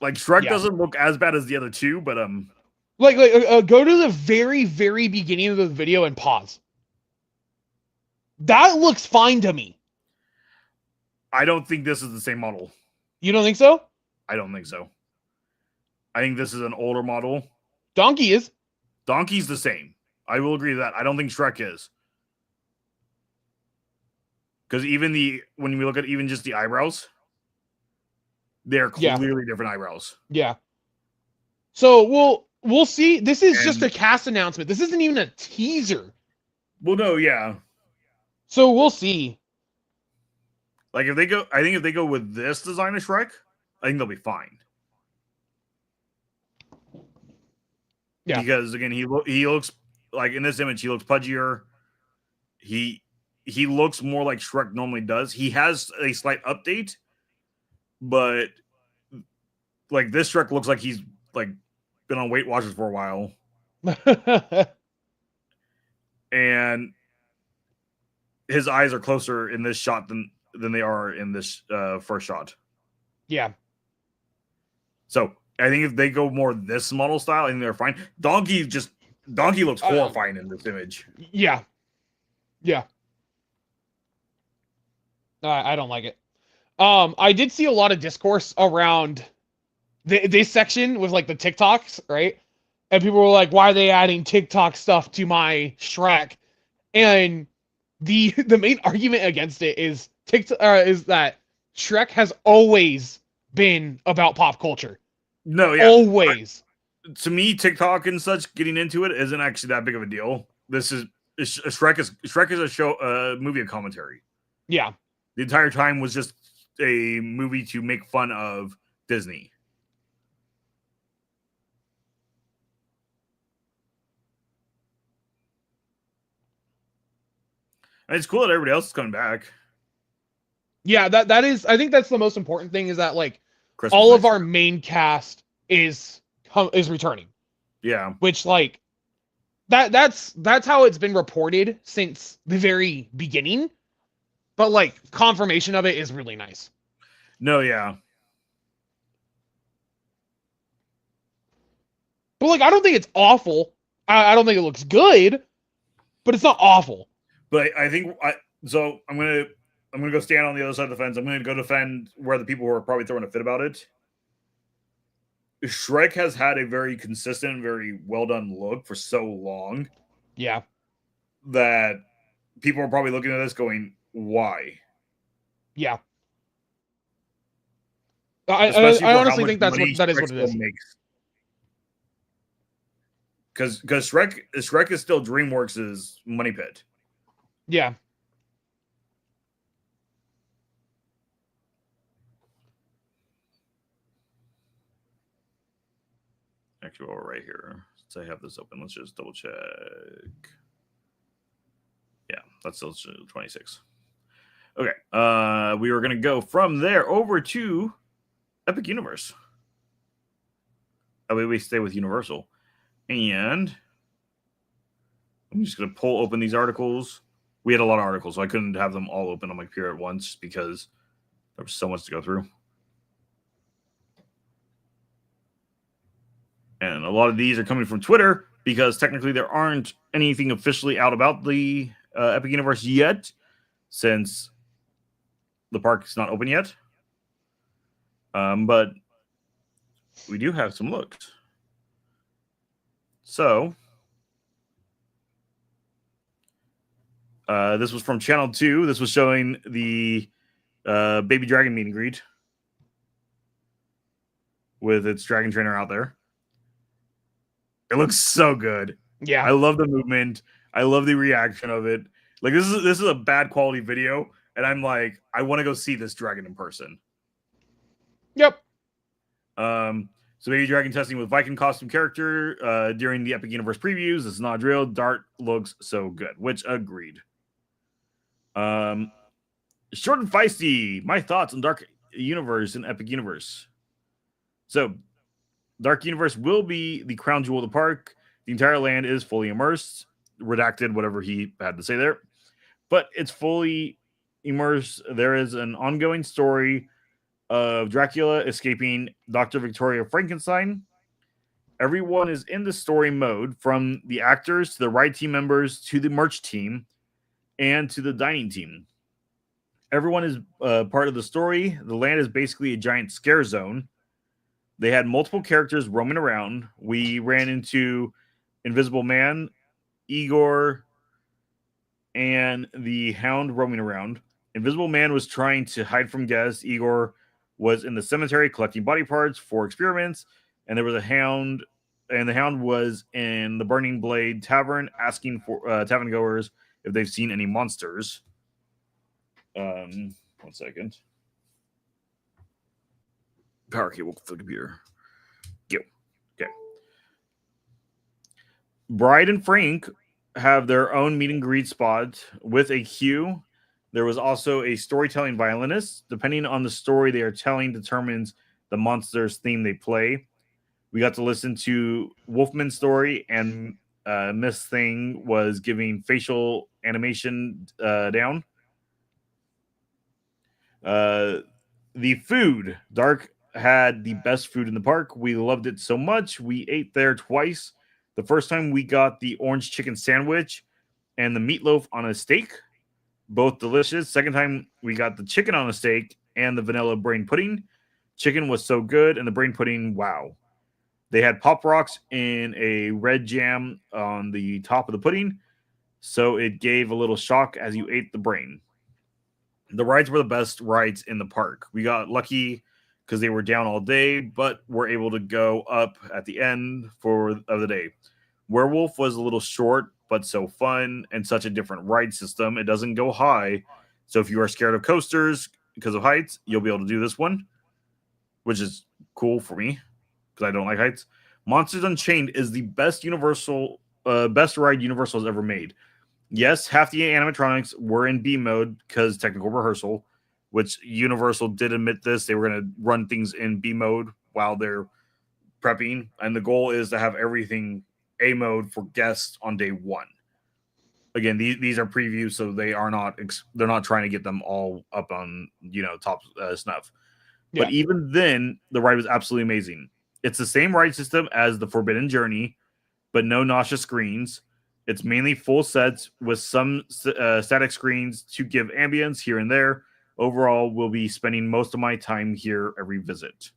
Like, Shrek doesn't look as bad as the other two, but go to the very, very beginning of the video and pause. That looks fine to me. I don't think this is the same model. You don't think so? I don't think so. I think this is an older model. Donkey is. Donkey's the same. I will agree with that. I don't think Shrek is. Because when we look at even just the eyebrows, they're clearly different eyebrows. Yeah. So we'll see. This is just a cast announcement. This isn't even a teaser. Well, no, yeah. So we'll see. Like, if they go with this design of Shrek, I think they'll be fine. Yeah. Because again, he looks like, in this image, he looks pudgier. He looks more like Shrek normally does. He has a slight update, but like, this Shrek looks like he's like been on Weight Watchers for a while. And his eyes are closer in this shot than they are in this first shot. Yeah. So I think if they go more this model style, I think they're fine. Donkey looks horrifying in this image. Yeah. Yeah. I don't like it. I did see a lot of discourse around this section with like the TikToks, right? And people were like, "Why are they adding TikTok stuff to my Shrek?" And the main argument against it is is that Shrek has always been about pop culture. No, yeah, always. To me, TikTok and such getting into it isn't actually that big of a deal. Shrek is a show, movie, and commentary. Yeah, the entire time was just a movie to make fun of Disney. And it's cool that everybody else is coming back. Yeah, that is. I think that's the most important thing, is that like Christmas all of our main cast is returning. Yeah. Which like that's how it's been reported since the very beginning. But like confirmation of it is really nice. No, yeah. But like I don't think it's awful. I don't think it looks good, but it's not awful. But I think so. I'm gonna go stand on the other side of the fence. I'm gonna go defend where the people who are probably throwing a fit about it. Shrek has had a very consistent, very well done look for so long. Yeah. That people are probably looking at this going, why? Yeah. Especially I for how honestly much think money that is Shrek what it still is. makes. Because Shrek is still DreamWorks' money pit. Yeah. Actually, while we're right here, since I have this open, let's just double check. Yeah, that's still 26. Okay, we were gonna go from there over to Epic Universe. That way we stay with Universal, and I'm just gonna pull open these articles. We had a lot of articles, so I couldn't have them all open on my computer at once because there was so much to go through. And a lot of these are coming from Twitter because technically there aren't anything officially out about the Epic Universe yet, since the park is not open yet. But we do have some looks. So this was from Channel 2. This was showing the Baby Dragon meet and greet with its dragon trainer out there. It looks so good. Yeah. I love the movement. I love the reaction of it. Like this is a bad quality video, and I'm like, I want to go see this dragon in person. Yep. So Baby Dragon testing with Viking costume character during the Epic Universe previews. This is not a drill. Dart looks so good, which agreed. Short and feisty. My thoughts on Dark Universe and Epic Universe. So, Dark Universe will be the crown jewel of the park. The entire land is fully immersed. Redacted, whatever he had to say there. But it's fully immersed. There is an ongoing story of Dracula escaping Dr. Victoria Frankenstein. Everyone is in the story mode, from the actors to the ride team members to the merch team and to the dining team. Everyone is part of the story. The land is basically a giant scare zone. They had multiple characters roaming around. We ran into Invisible Man, Igor, and the Hound roaming around. Invisible Man was trying to hide from guests. Igor was in the cemetery collecting body parts for experiments. And there was a Hound, and the Hound was in the Burning Blade Tavern asking for tavern goers if they've seen any monsters. 1 second. Power cable for the computer. Go. Okay. Bride and Frank have their own meet and greet spot with a queue. There was also a storytelling violinist. Depending on the story they are telling determines the monster's theme they play. We got to listen to Wolfman's story, and Miss Thing was giving facial animation down. The food. Dark had the best food in the park. We loved it so much. We ate there twice. The first time we got the orange chicken sandwich and the meatloaf on a steak. Both delicious. Second time we got the chicken on a steak and the vanilla brain pudding. Chicken was so good, and the brain pudding, wow. They had Pop Rocks in a red jam on the top of the pudding, so it gave a little shock as you ate the brain. The rides were the best rides in the park. We got lucky because they were down all day, but were able to go up at the end of the day. Werewolf was a little short, but so fun, and such a different ride system. It doesn't go high, so if you are scared of coasters because of heights, you'll be able to do this one, which is cool for me because I don't like heights. Monsters Unchained is the best ride Universal has ever made. Yes, half the animatronics were in B mode because technical rehearsal, which Universal did admit this. They were going to run things in B mode while they're prepping, and the goal is to have everything A mode for guests on day one. Again, these are previews, so they're not trying to get them all up on top snuff. Yeah. But even then, the ride was absolutely amazing. It's the same ride system as the Forbidden Journey, but no nauseous screens. It's mainly full sets with some static screens to give ambience here and there. Overall, we'll be spending most of my time here every visit.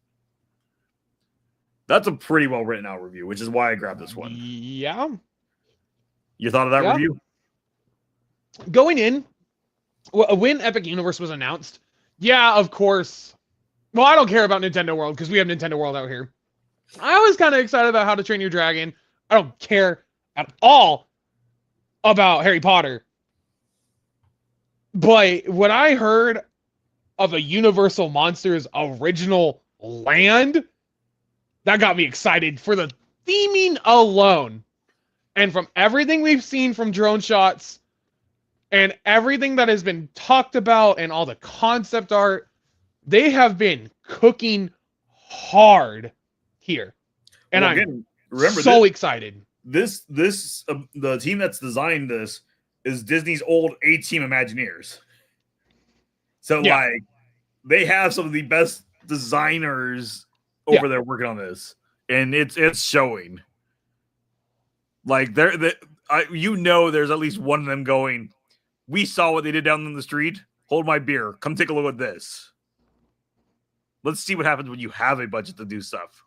That's a pretty well written out review, which is why I grabbed this one. Yeah. You thought of that review? Going in, when Epic Universe was announced, yeah, of course. Well, I don't care about Nintendo World because we have Nintendo World out here. I was kind of excited about How to Train Your Dragon. I don't care at all about Harry Potter. But when I heard of a Universal Monsters original land, that got me excited for the theming alone. And from everything we've seen from drone shots and everything that has been talked about and all the concept art, they have been cooking hard here. And I'm so excited. The team that's designed this is Disney's old A-Team Imagineers. So they have some of the best designers over there working on this, and it's showing. Like there's at least one of them going, we saw what they did down in the street. Hold my beer. Come take a look at this. Let's see what happens when you have a budget to do stuff.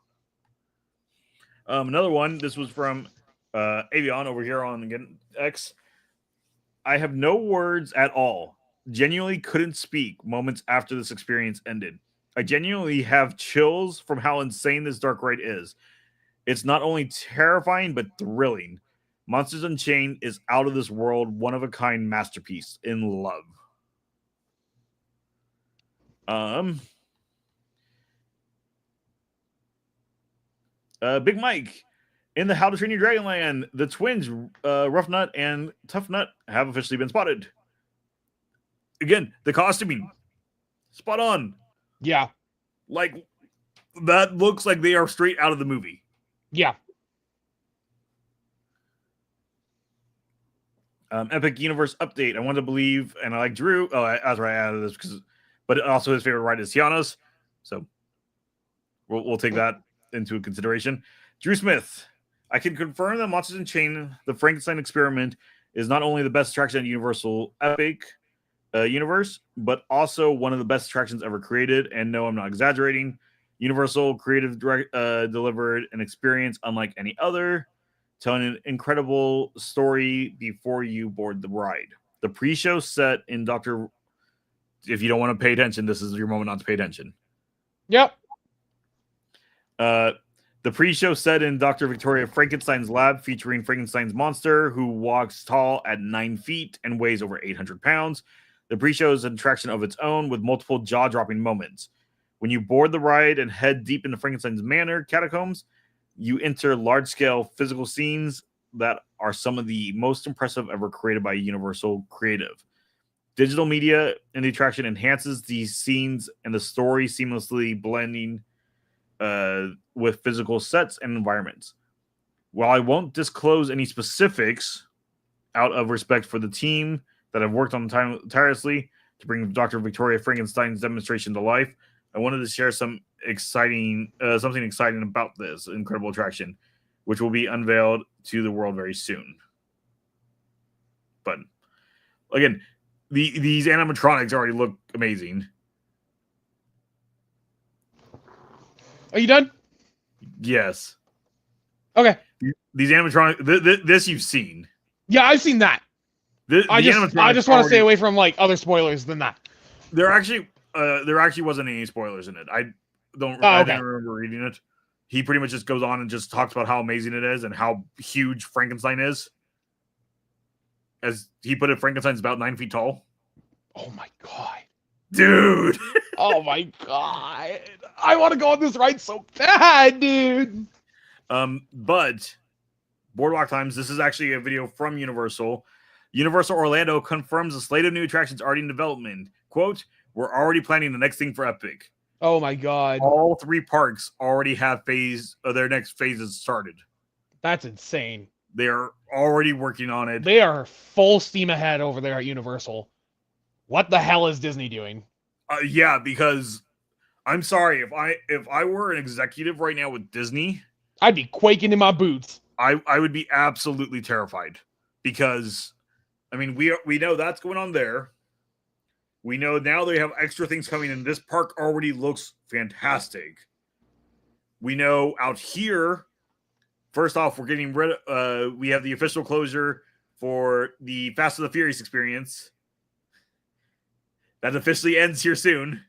Another one. This was from Avion over here on X. I have no words at all. Genuinely couldn't speak moments after this experience ended. I genuinely have chills from how insane this dark ride is. It's not only terrifying, but thrilling. Monsters Unchained is out of this world, one-of-a-kind masterpiece. In love. Big Mike. In the How to Train Your Dragon Land, the twins, Rough Nut and Tough Nut, have officially been spotted. Again, the costuming. Spot on. Yeah. Like, that looks like they are straight out of the movie. Yeah. Epic Universe update. I want to believe, and I like Drew. Oh, that's right. I added this but also his favorite ride is Tiana's. So we'll take that into consideration. Drew Smith. I can confirm that Monsters Unchained, the Frankenstein experiment, is not only the best attraction in Universal Epic universe, but also one of the best attractions ever created. And no, I'm not exaggerating. Universal Creative delivered an experience unlike any other, telling an incredible story before you board the ride. The pre-show set in Dr. If you don't want to pay attention, this is your moment not to pay attention. Yep. The pre-show set in Dr. Victoria Frankenstein's lab, featuring Frankenstein's monster, who walks tall at 9 feet and weighs over 800 pounds. The pre-show is an attraction of its own with multiple jaw-dropping moments. When you board the ride and head deep into Frankenstein's manor catacombs, you enter large-scale physical scenes that are some of the most impressive ever created by Universal Creative. Digital media in the attraction enhances these scenes and the story, seamlessly blending with physical sets and environments. While I won't disclose any specifics out of respect for the team that have worked on tirelessly to bring Dr. Victoria Frankenstein's demonstration to life, I wanted to share something exciting about this incredible attraction, which will be unveiled to the world very soon. But again, these animatronics already look amazing. Are you done? Yes. Okay. These animatronics, this you've seen. Yeah, I've seen that. I just want to stay away from like other spoilers than that. There actually wasn't any spoilers in it. I didn't remember reading it. He pretty much just goes on and just talks about how amazing it is and how huge Frankenstein is. As he put it, Frankenstein's about 9 feet tall. Oh my god. Dude. Oh my god. I want to go on this ride so bad, dude. But Boardwalk Times, this is actually a video from Universal. Universal Orlando confirms a slate of new attractions already in development. Quote, we're already planning the next thing for Epic. Oh my god. All 3 parks already have their next phases started. That's insane. They're already working on it. They are full steam ahead over there at Universal. What the hell is Disney doing? Yeah, because I'm sorry, if I were an executive right now with Disney, I'd be quaking in my boots. I would be absolutely terrified, because I mean we know that's going on there. We know now they have extra things coming in. This park already looks fantastic. We know out here, first off, we're getting rid of, we have the official closure for the Fast and the Furious experience. That officially ends here soon.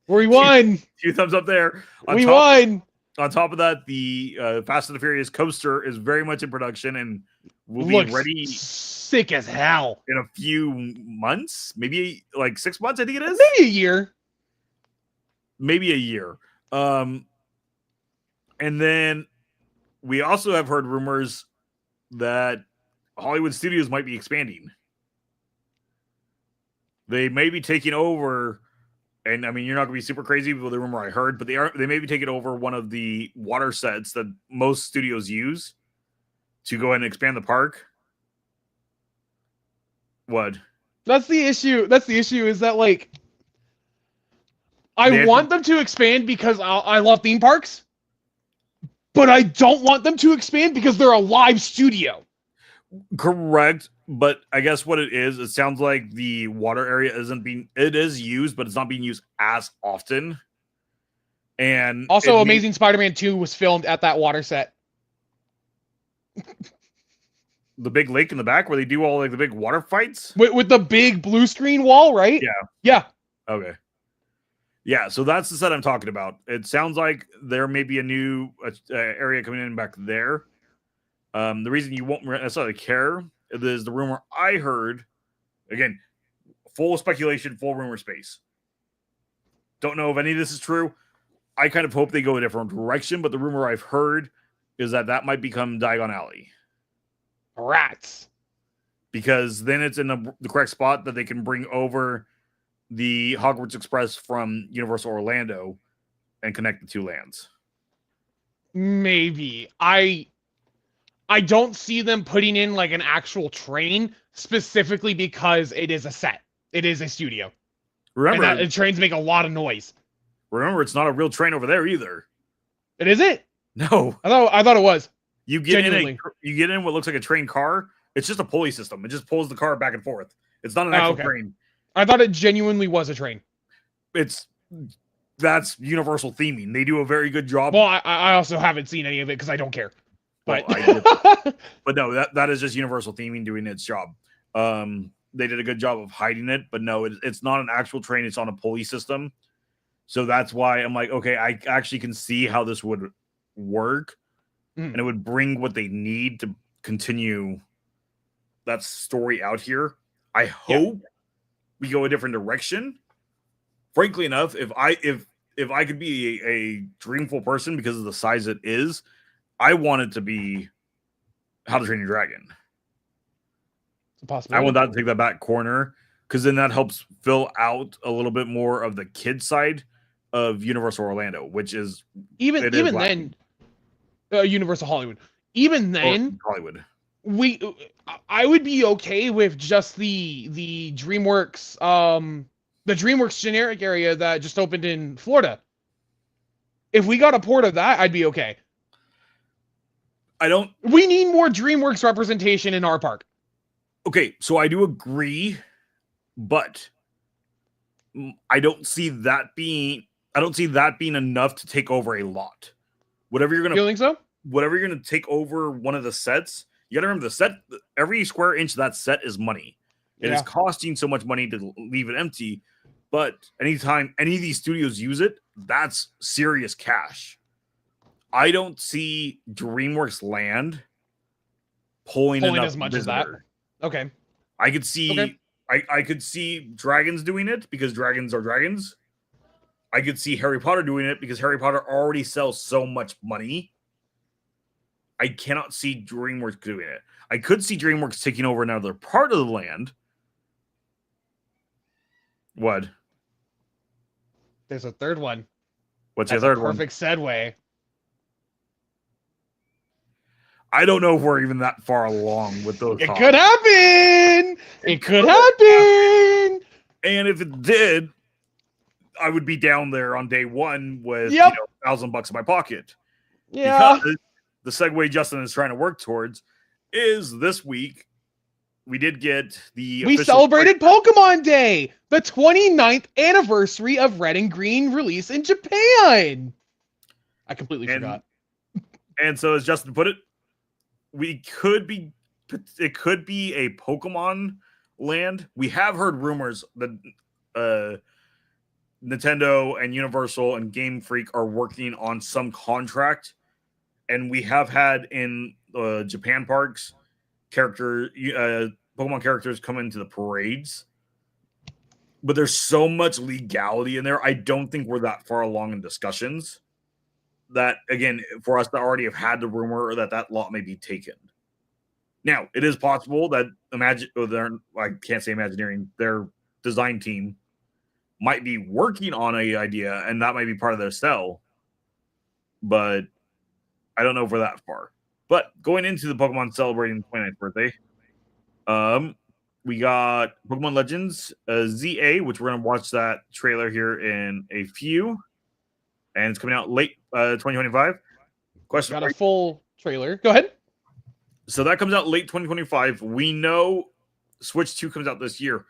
We won. 2 thumbs up there. We won. On top of that, the Fast and the Furious coaster is very much in production and will be ready sick as hell in a few months, maybe like 6 months. I think it is maybe a year. Maybe a year. And then we also have heard rumors that Hollywood Studios might be expanding. They may be taking over, and I mean, you're not going to be super crazy with the rumor I heard, but they may be taking over one of the water sets that most studios use to go ahead and expand the park. What? That's the issue. That's the issue, is that, like, I want them to expand because I love theme parks, but I don't want them to expand because they're a live studio. Correct, but I guess what it sounds like the water area it is used, but it's not being used as often. And also, Amazing Spider-Man 2 was filmed at that water set. The big lake in the back where they do all like the big water fights? With the big blue screen wall, right? Yeah. Yeah. Okay. Yeah, so that's the set I'm talking about. It sounds like there may be a new area coming in back there. The reason you won't necessarily care is the rumor I heard. Again, full speculation, full rumor space. Don't know if any of this is true. I kind of hope they go a different direction, but the rumor I've heard is that might become Diagon Alley. Rats. Because then it's in the correct spot that they can bring over the Hogwarts Express from Universal Orlando and connect the 2 lands. Maybe. I don't see them putting in like an actual train, specifically because it is a set. It is a studio. Remember, and trains make a lot of noise. Remember, it's not a real train over there either. It isn't? No. I thought it was. You get in what looks like a train car. It's just a pulley system. It just pulls the car back and forth. It's not an actual train. I thought it genuinely was a train. That's Universal theming. They do a very good job. Well, I also haven't seen any of it because I don't care. But but no, that is just Universal theming doing its job. They did a good job of hiding it, but no, it's not an actual train. It's on a pulley system. So that's why I'm like, okay, I actually can see how this would work, and it would bring what they need to continue that story out here. I hope we go a different direction. Frankly enough, if I could be a dreamful person because of the size it is, I want it to be How to Train Your Dragon. It's a possibility. I want that to take that back corner, because then that helps fill out a little bit more of the kid side of Universal Orlando, which is even then, Universal Hollywood. Even then, Hollywood. I would be okay with just the DreamWorks the DreamWorks generic area that just opened in Florida. If we got a port of that, I'd be okay. We need more DreamWorks representation in our park. Okay, so I do agree, but I don't see that being enough to take over a lot. Whatever you're gonna, you think so? Whatever you're gonna take over one of the sets, you gotta remember the set. Every square inch of that set is money. It is costing so much money to leave it empty. But anytime any of these studios use it, that's serious cash. I don't see DreamWorks Land pulling enough as much visitor. as that. Okay. I could see I could see Dragons doing it because dragons are dragons. I could see Harry Potter doing it because Harry Potter already sells so much money. I cannot see DreamWorks doing it. I could see DreamWorks taking over another part of the land. What? There's a third one. What's your That's a third one? perfect segue. I don't know if we're even that far along with those. It could happen. It could happen. And if it did, I would be down there on day one with Yep. $1,000 in my pocket. Yeah. Because the segue Justin is trying to work towards is this week we did get the We celebrated Pokemon Day, the 29th anniversary of Red and Green release in Japan. I completely forgot. And so, as Justin put it, it could be a Pokemon land. We have heard rumors that Nintendo and Universal and Game Freak are working on some contract, and we have had in Japan parks Pokemon characters come into the parades, but there's so much legality in there. I don't think we're that far along in discussions that, again, for us to already have had the rumor that lot may be taken. Now, it is possible that I can't say Imagineering, their design team might be working on an idea, and that might be part of their sell. But I don't know if we're that far. But going into the Pokemon celebrating 29th birthday, we got Pokemon Legends ZA, which we're going to watch that trailer here in a few. And it's coming out late 2025. Got a full trailer. Go ahead. So that comes out late 2025. We know Switch 2 comes out this year.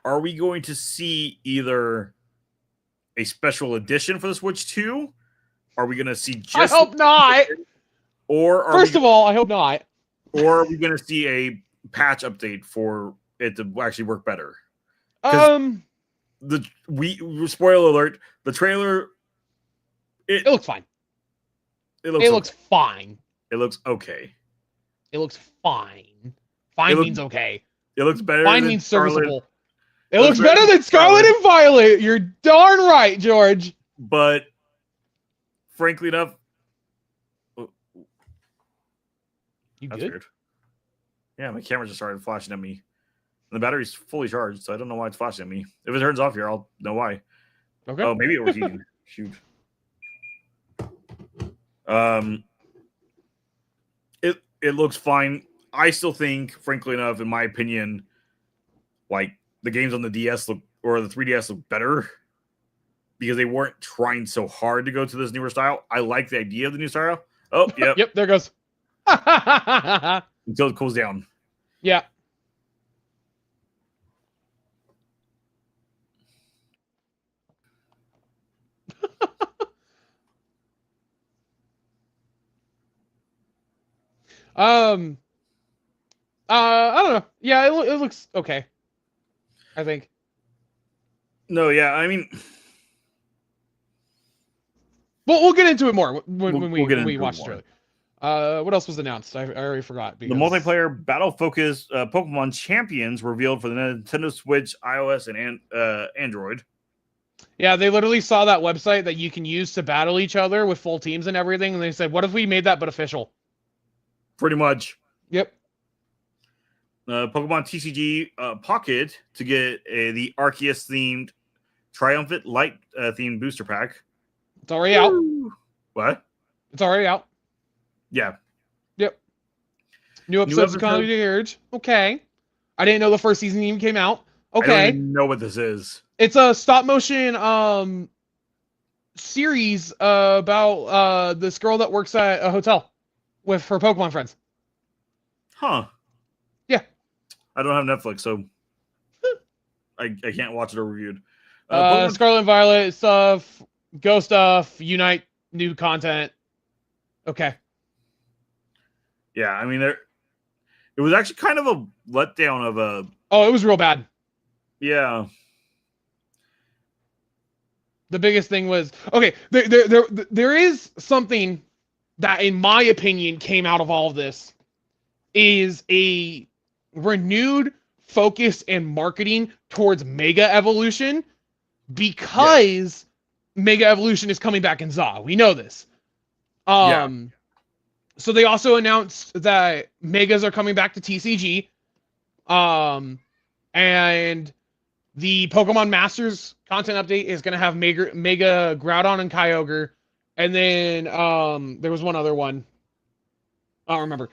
Are we going to see either a special edition for the Switch 2? Are we going to see just... I hope not. Or First of all, I hope not. Or are we going to see a patch update for it to actually work better? Spoiler alert, the trailer... It looks fine. It looks fine. It looks okay. It looks fine. Fine means okay. It looks better. Fine means serviceable. It looks better than Scarlet and Violet. You're darn right, George. But frankly enough, you that's good? Weird. Yeah, my camera just started flashing at me. The battery's fully charged, so I don't know why it's flashing at me. If it turns off here, I'll know why. Okay. Oh, maybe it was heating. Shoot. It looks fine. I still think, frankly enough, in my opinion, like the games on the DS or the 3DS look better because they weren't trying so hard to go to this newer style. I like the idea of the new style. Oh, yep. Yep, there it goes. Until it cools down. Yeah. I don't know. Yeah, it looks okay, I think. No, yeah, I mean, we'll get into it more when we watch the trailer. What else was announced? I already forgot. The multiplayer battle-focused Pokemon Champions revealed for the Nintendo Switch, iOS, and Android. Yeah, they literally saw that website that you can use to battle each other with full teams and everything, and they said, "What if we made that but official?" Pretty much. Yep. Pokemon TCG Pocket to get the Arceus themed Triumphant Light themed booster pack. It's already out. What? It's already out. Yeah. Yep. New episodes of Comedy Urge. Okay. I didn't know the first season even came out. Okay. I don't even know what this is. It's a stop motion series about this girl that works at a hotel with her Pokemon friends. Huh. Yeah. I don't have Netflix, so I can't watch it or reviewed. Scarlet and Violet stuff, Go stuff, Unite, new content. Okay. Yeah, I mean, it was actually kind of a letdown of a... Oh, it was real bad. Yeah. The biggest thing was... Okay, there is something that, in my opinion, came out of all of this, is a renewed focus and marketing towards Mega Evolution, because Mega Evolution is coming back in ZA. We know this. So they also announced that Megas are coming back to TCG. And The Pokemon Masters content update is going to have Mega Groudon and Kyogre. And then there was one other one. I don't remember.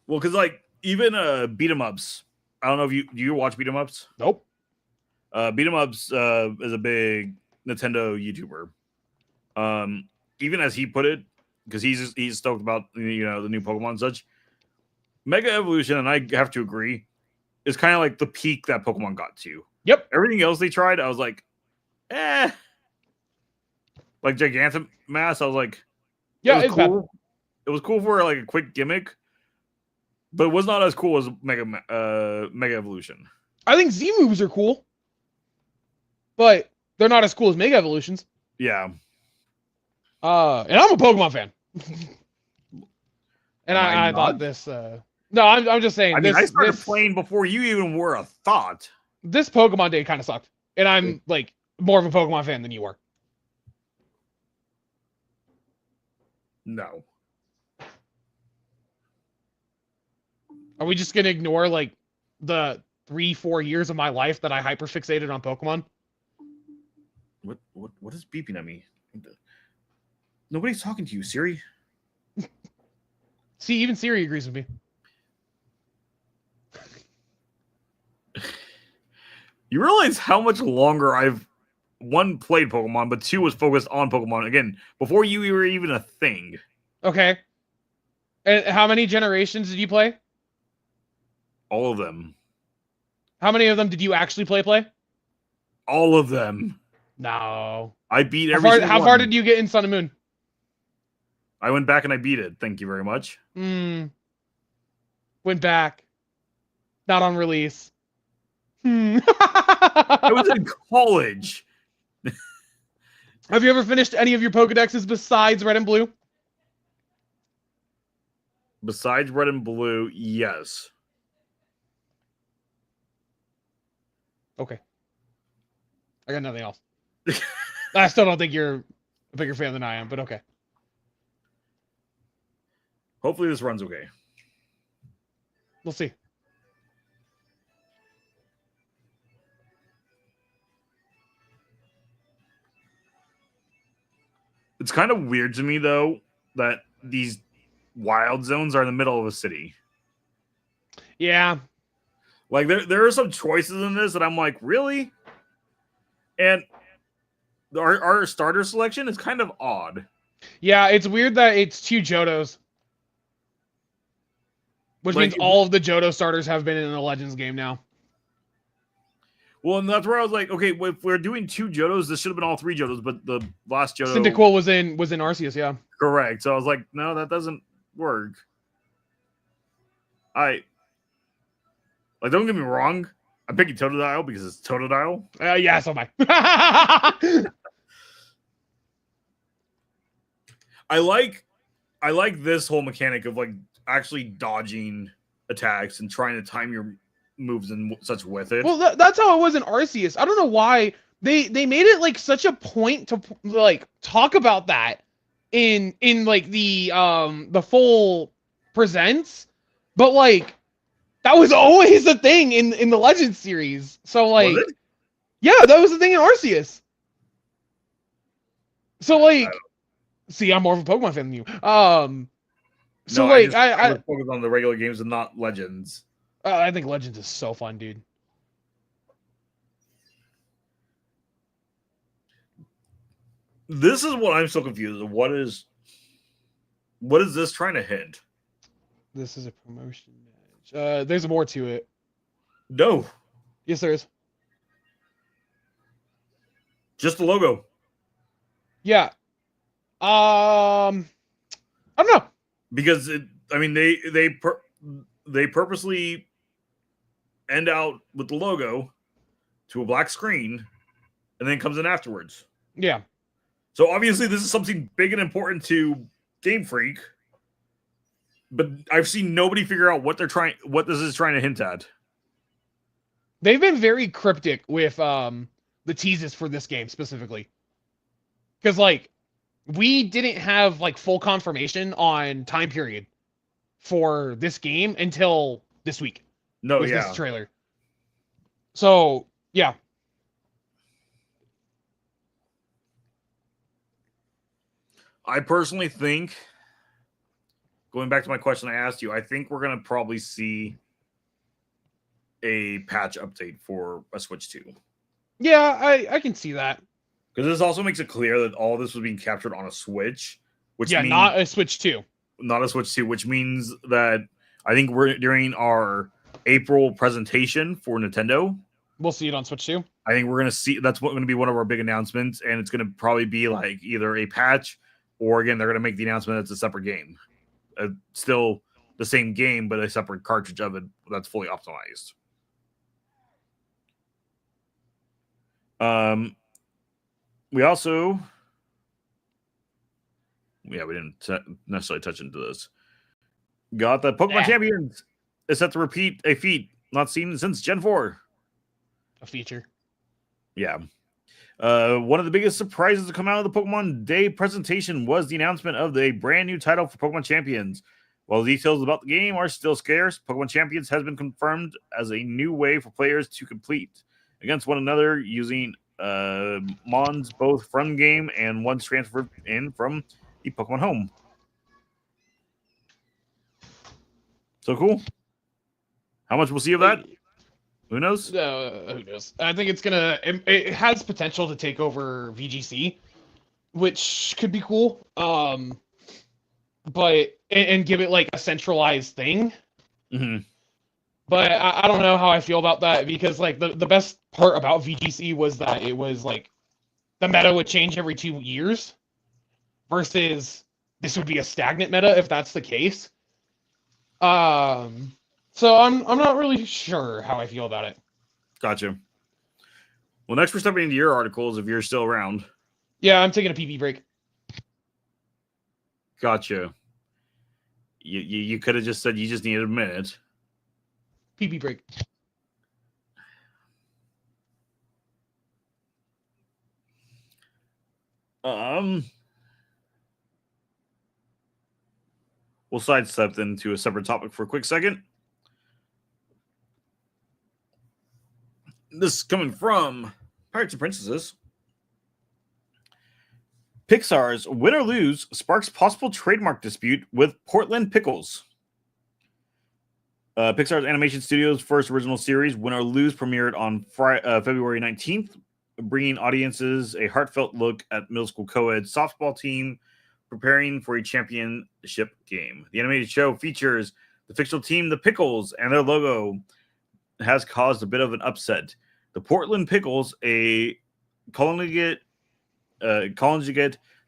Well, because like even beat 'em ups. I don't know if do you watch beat 'em ups? Nope. Beat 'em ups is a big Nintendo YouTuber. Even as he put it, because he's stoked about the new Pokemon and such. Mega Evolution, and I have to agree, is kind of like the peak that Pokemon got to. Yep. Everything else they tried, I was like, eh. Like Gigantamass, I was like, yeah, it was cool. Bad. It was cool for like a quick gimmick, but it was not as cool as Mega Evolution. I think Z moves are cool, but they're not as cool as Mega Evolutions. Yeah. And I'm a Pokemon fan. And I thought this. No, I'm just saying. I mean, I started playing before you even were a thought. This Pokemon Day kind of sucked, and I'm like more of a Pokemon fan than you are. No. Are we just gonna ignore like the 3-4 years of my life that I hyperfixated on Pokemon? What is beeping at me? Nobody's talking to you, Siri. See, even Siri agrees with me. You realize how much longer I've one played Pokemon, but two was focused on Pokemon again before you were even a thing. Okay. And how many generations did you play? All of them. How many of them did you actually play? All of them. No. I beat every. How far did you get in Sun and Moon? I went back and I beat it. Thank you very much. Went back. Not on release. I was in college. Have you ever finished any of your Pokedexes besides Red and Blue? Besides Red and Blue, yes. Okay. I got nothing else. I still don't think you're a bigger fan than I am, but okay. Hopefully this runs okay. We'll see. It's kind of weird to me, though, that these wild zones are in the middle of a city. Yeah. Like, there are some choices in this that I'm like, really? And our starter selection is kind of odd. Yeah, it's weird that it's 2 Johtos. Which means all of the Johto starters have been in the Legends game now. Well, and that's where I was like, okay, if we're doing 2 Johtos, this should have been all 3 Johtos, but the last Johto... Cyndaquil was in Arceus, yeah. Correct. So I was like, no, that doesn't work. Like, don't get me wrong. I'm picking Totodile because it's Totodile. Yeah, so am I. I like this whole mechanic of like actually dodging attacks and trying to time your moves and such with it. Well, that's how it was in Arceus. I don't know why they made it like such a point to like talk about that in like the full presents, but like that was always the thing in the Legends series. So like, yeah, that was the thing in Arceus. So like, see, I'm more of a Pokemon fan than you. So no, like, I focus on the regular games and not Legends. I think Legends is so fun, dude. This is what I'm so confused. What is this trying to hint? This is a promotion match. There's more to it. No. Yes, there is. Just the logo. Yeah. I don't know. Because they purposely end out with the logo to a black screen and then comes in afterwards. Yeah. So obviously this is something big and important to Game Freak, but I've seen nobody figure out what this is trying to hint at. They've been very cryptic with the teases for this game specifically. Because like we didn't have like full confirmation on time period for this game until this week. No, with yeah. this trailer. So, yeah. I personally think, going back to my question I asked you, I think we're going to probably see a patch update for a Switch 2. Yeah, I can see that. Because this also makes it clear that all this was being captured on a Switch, which Yeah, means not a Switch 2. Not a Switch 2, which means that I think we're during our April presentation for Nintendo. We'll see it on Switch 2. I think we're going to see that's going to be one of our big announcements, and it's going to probably be like either a patch or again they're going to make the announcement it's a separate game, still the same game but a separate cartridge of it that's fully optimized. We also, we didn't necessarily touch into this. Got the Pokemon Champions is set to repeat a feat not seen since Gen 4. A feature. Yeah. One of the biggest surprises to come out of the Pokemon Day presentation was the announcement of the brand new title for Pokemon Champions. While the details about the game are still scarce, Pokemon Champions has been confirmed as a new way for players to compete against one another using Mons both from game and ones transferred in from the Pokemon Home. So cool. How much we'll see of that? Who knows? Who knows? I think it's gonna. It has potential to take over VGC, which could be cool. But and give it like a centralized thing. Mm-hmm. But I don't know how I feel about that because like the best part about VGC was that it was like the meta would change every 2 years, versus this would be a stagnant meta if that's the case. So I'm not really sure how I feel about it. Gotcha. Well, next we're stepping into your articles if you're still around. Yeah, I'm taking a pee break. Gotcha. You could have just said you just needed a minute. Pee break. We'll sidestep into a separate topic for a quick second. This is coming from Pirates and Princesses. Pixar's Win or Lose sparks possible trademark dispute with Portland Pickles. Pixar's animation studio's first original series, Win or Lose, premiered on February 19th, bringing audiences a heartfelt look at middle school co-ed softball team preparing for a championship game. The animated show features the fictional team, the Pickles, and their logo has caused a bit of an upset. The Portland Pickles, a collegiate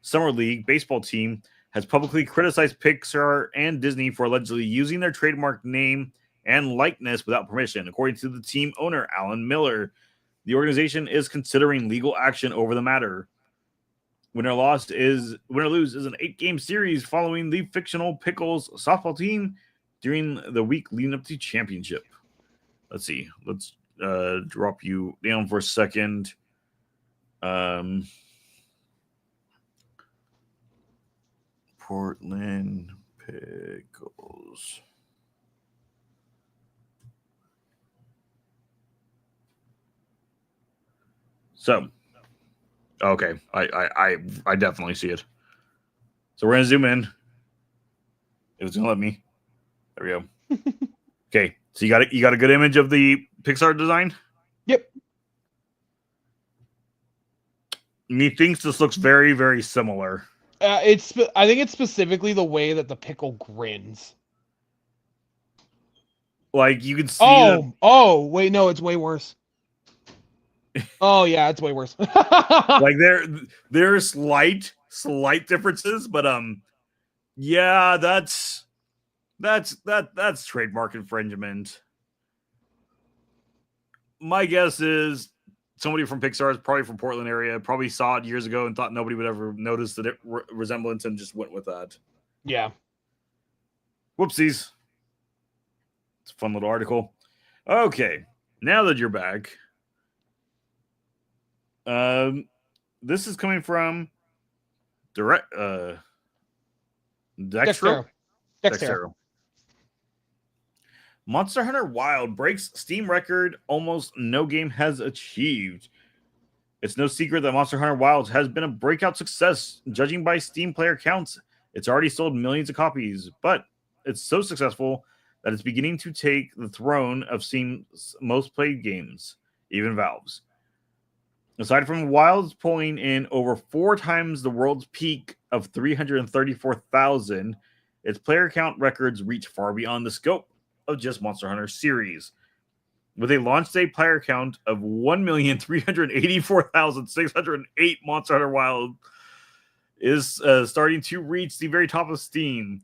summer league baseball team, has publicly criticized Pixar and Disney for allegedly using their trademark name and likeness without permission. According to the team owner, Alan Miller, the organization is considering legal action over the matter. Win or Lose is an 8-game series following the fictional Pickles softball team during the week leading up to championship. Let's see. Let's drop you down for a second. Portland Pickles. So, okay, I definitely see it. So we're gonna zoom in. It was gonna let me. There we go. Okay, so you got a good image of the Pixar design. Yep. Methinks this looks very, very similar. I think it's specifically the way that the pickle grins. Like you can see. Oh, wait, no, it's way worse. Oh yeah, it's way worse. Like there's slight differences, but yeah, that's trademark infringement. My guess is somebody from Pixar is probably from Portland area, probably saw it years ago and thought nobody would ever notice the resemblance and just went with that. Yeah. Whoopsies. It's a fun little article. Okay, now that you're back. This is coming from Dextro. Monster Hunter Wild breaks Steam record almost no game has achieved. It's no secret that Monster Hunter Wilds has been a breakout success, judging by Steam player counts. It's already sold millions of copies, but it's so successful that it's beginning to take the throne of Steam's most played games, even Valve's. Aside from Wilds pulling in over 4 times the world's peak of 334,000, its player count records reach far beyond the scope of just Monster Hunter series. With a launch day player count of 1,384,608, Monster Hunter Wild is starting to reach the very top of Steam.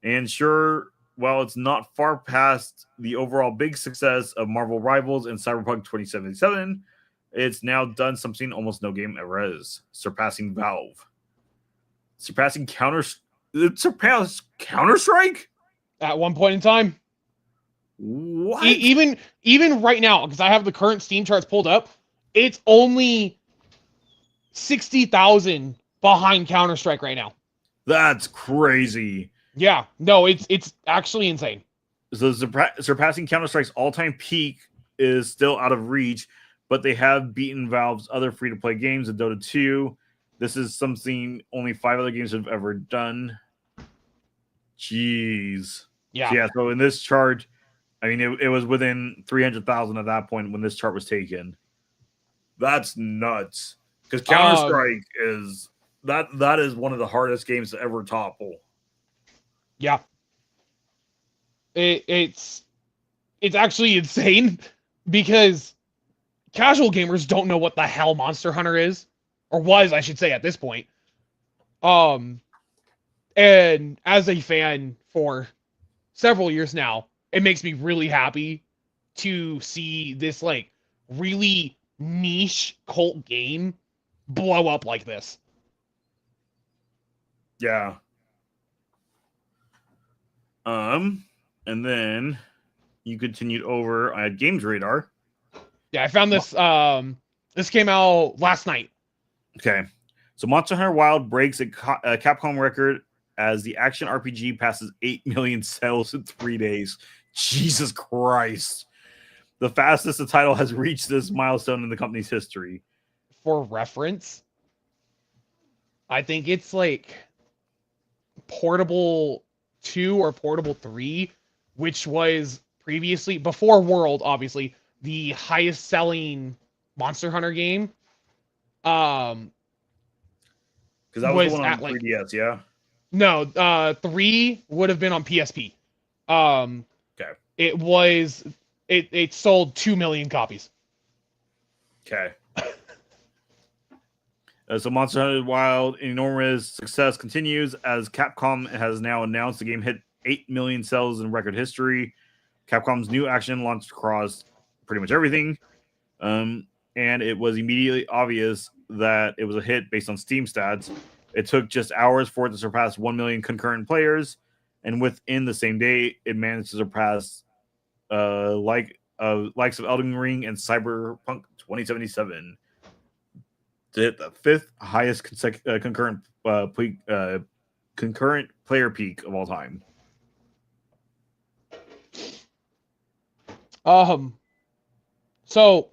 And sure, while it's not far past the overall big success of Marvel Rivals and Cyberpunk 2077, it's now done something almost no game ever has, surpassing Valve. Surpassing it surpassed Counter-Strike? At one point in time. What? Even right now, because I have the current Steam charts pulled up, it's only 60,000 behind Counter-Strike right now. That's crazy. Yeah, no, it's actually insane. So surpassing Counter-Strike's all-time peak is still out of reach, but they have beaten Valve's other free-to-play games in Dota 2. This is something only 5 other games have ever done. Jeez. Yeah. So in this chart, I mean, it was within 300,000 at that point when this chart was taken. That's nuts. Because Counter-Strike is that is one of the hardest games to ever topple. Yeah. It's actually insane because casual gamers don't know what the hell Monster Hunter is, or was, I should say, at this point. And as a fan for several years now, it makes me really happy to see this like really niche cult game blow up like this. Yeah. And then you continued over. I had Games Radar. Yeah, I found this. This came out last night. Okay, so Monster Hunter Wild breaks a Capcom record as the action RPG passes 8 million sales in 3 days. Jesus Christ. The fastest the title has reached this milestone in the company's history. For reference, I think it's like Portable 2 or Portable 3, which was previously, before World, obviously, the highest selling Monster Hunter game. Because that was the one on 3DS, yeah? No, 3 would have been on PSP. Okay. It sold 2 million copies. Okay. So Monster Hunter Wild enormous success continues as Capcom has now announced the game hit 8 million sales in record history. Capcom's new action launched across pretty much everything. And it was immediately obvious that it was a hit based on Steam stats. It took just hours for it to surpass 1 million concurrent players, and within the same day, it managed to surpass likes of Elden Ring and Cyberpunk 2077 to hit the 5th highest concurrent player peak of all time. So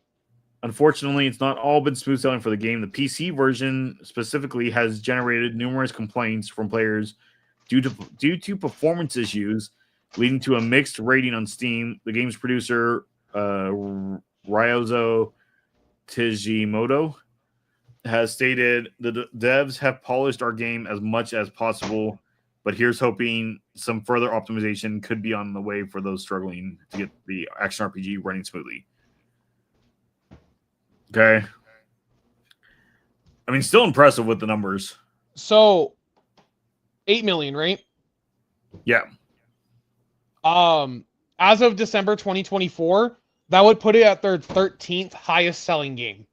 unfortunately, it's not all been smooth sailing for the game. The PC version specifically has generated numerous complaints from players due to performance issues, leading to a mixed rating on Steam. The game's producer, Ryozo Tijimoto, has stated the devs have polished our game as much as possible, but here's hoping some further optimization could be on the way for those struggling to get the action RPG running smoothly. Okay. I mean, still impressive with the numbers. So 8 million, right? Yeah. As of December 2024, that would put it at their 13th highest selling game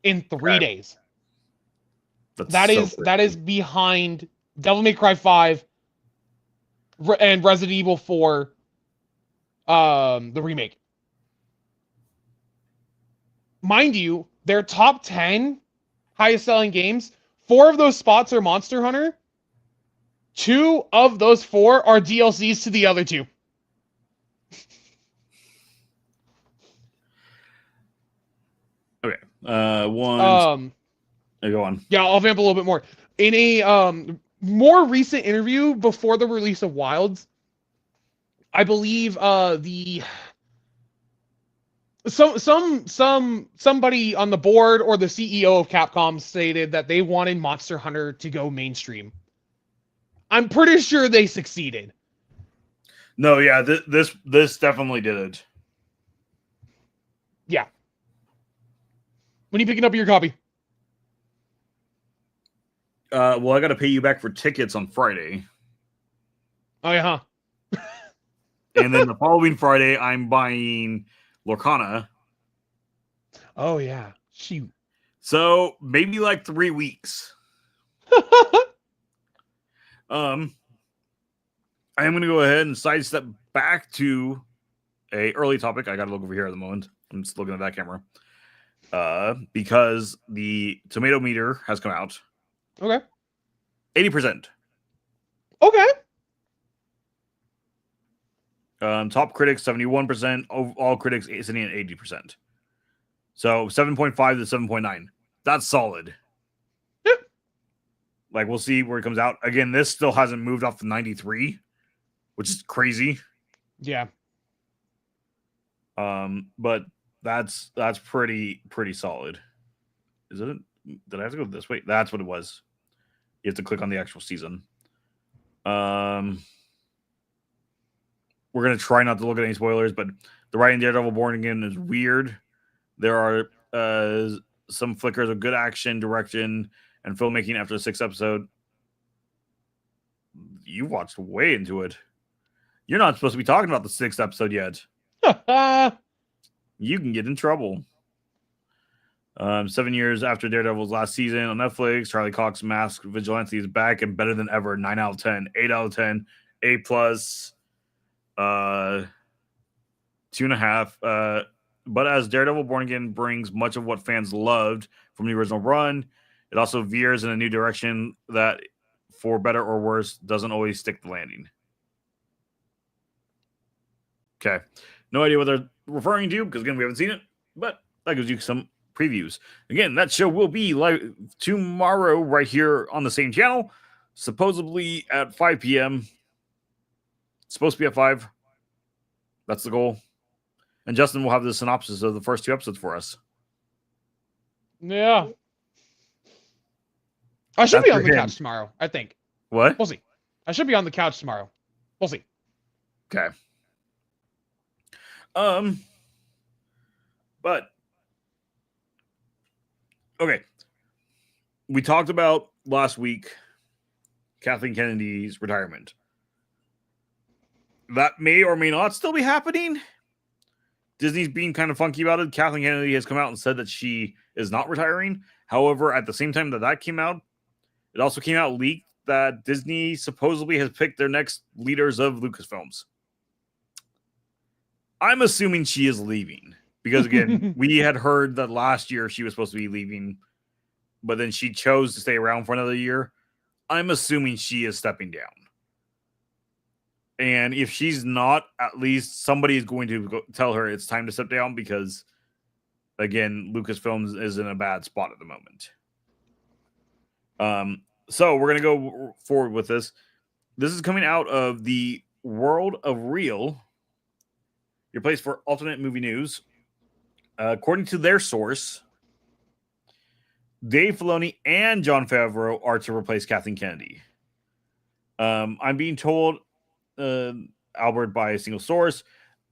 in 3 days. That is behind Devil May Cry 5 and Resident Evil 4, the remake. Mind you, their top 10 highest selling games, 4 of those spots are Monster Hunter. 2 of those 4 are DLCs to the other 2. Okay, One. Go on. Yeah, I'll vamp a little bit more. In a more recent interview before the release of Wilds, I believe somebody on the board or the CEO of Capcom stated that they wanted Monster Hunter to go mainstream. I'm pretty sure they succeeded. No, yeah, this definitely did it. Yeah. When are you picking up your copy? Well, I got to pay you back for tickets on Friday. Oh yeah, huh? And then the following Friday, I'm buying Lorcana. Oh yeah, shoot. So maybe like 3 weeks. I am going to go ahead and sidestep back to a early topic. I got to look over here at the moment. I'm just looking at that camera. Because the tomato meter has come out. Okay. 80%. Okay. Top critics 71%. All critics sitting at 80%. So 7.5 to 7.9. That's solid. Yep. Like, we'll see where it comes out. Again, this still hasn't moved off the 93, which is crazy. Yeah. But that's pretty solid. Is it? Did I have to go this way? That's what it was. You have to click on the actual season. We're gonna try not to look at any spoilers, but the writing Daredevil Born Again is weird. There are some flickers of good action, direction, and filmmaking after the 6th episode. You watched way into it. You're not supposed to be talking about the 6th episode yet. You can get in trouble. 7 years after Daredevil's last season on Netflix, Charlie Cox's Masked Vigilante is back and better than ever. 9 out of 10, 8 out of 10, A+, 2.5. But as Daredevil Born Again brings much of what fans loved from the original run, it also veers in a new direction that, for better or worse, doesn't always stick the landing. Okay. No idea what they're referring to, because again, we haven't seen it, but that gives you some previews. Again, that show will be live tomorrow right here on the same channel, supposedly at 5 p.m. It's supposed to be at 5. That's the goal. And Justin will have the synopsis of the first 2 episodes for us. Yeah. I should be on the couch tomorrow, I think. What? We'll see. I should be on the couch tomorrow. We'll see. Okay. But okay. We talked about last week Kathleen Kennedy's retirement. That may or may not still be happening. Disney's being kind of funky about it. Kathleen Kennedy has come out and said that she is not retiring. However, at the same time that came out, it also came out leaked that Disney supposedly has picked their next leaders of Lucasfilms. I'm assuming she is leaving because, again, we had heard that last year she was supposed to be leaving, but then she chose to stay around for another year. I'm assuming she is stepping down. And if she's not, at least somebody is going to tell her it's time to step down because, again, Lucasfilms is in a bad spot at the moment. So we're going to go forward with this. This is coming out of the World of Real, your place for alternate movie news. According to their source, Dave Filoni and Jon Favreau are to replace Kathleen Kennedy. I'm being told, albeit by a single source,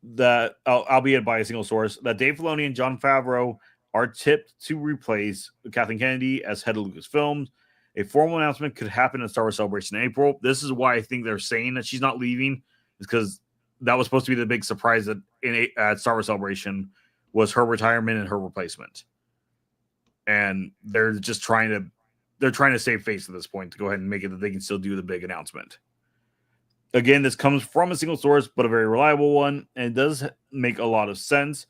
that Dave Filoni and Jon Favreau are tipped to replace Kathleen Kennedy as head of Lucasfilms. A formal announcement could happen at Star Wars Celebration in April. This is why I think they're saying that she's not leaving, is because that was supposed to be the big surprise at Star Wars Celebration was her retirement and her replacement. And they're just trying to save face at this point to go ahead and make it that they can still do the big announcement. Again, this comes from a single source, but a very reliable one, and it does make a lot of sense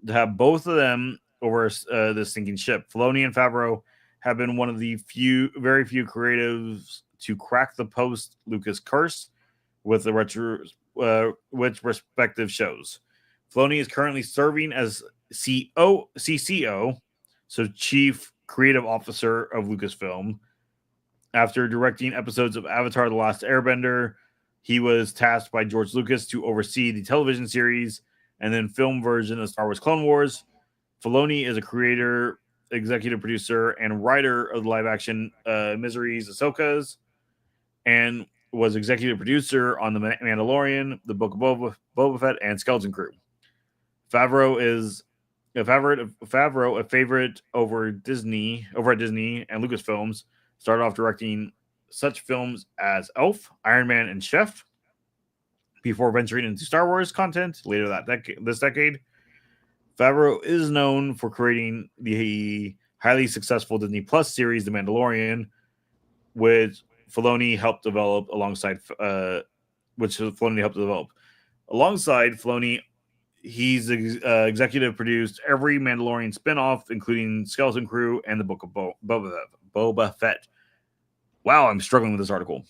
to have both of them over this sinking ship. Filoni and Favreau have been one of the very few creatives to crack the post-Lucas curse with with respective shows. Filoni is currently serving as CCO, so Chief Creative Officer of Lucasfilm. After directing episodes of Avatar: The Last Airbender, he was tasked by George Lucas to oversee the television series and then film version of Star Wars Clone Wars. Filoni is a creator, executive producer, and writer of the live-action Misery's Ahsoka's, and was executive producer on The Mandalorian, The Book of Boba Fett, and Skeleton Crew. Favreau is Favreau, a favorite over at Disney and Lucasfilms, started off directing such films as Elf, Iron Man, and Chef before venturing into Star Wars content later this decade. Favreau is known for creating the highly successful Disney Plus series The Mandalorian, which Filoni helped develop alongside. Alongside Filoni, he's executive produced every Mandalorian spinoff, including Skeleton Crew and the Book of Boba Fett. Wow, I'm struggling with this article.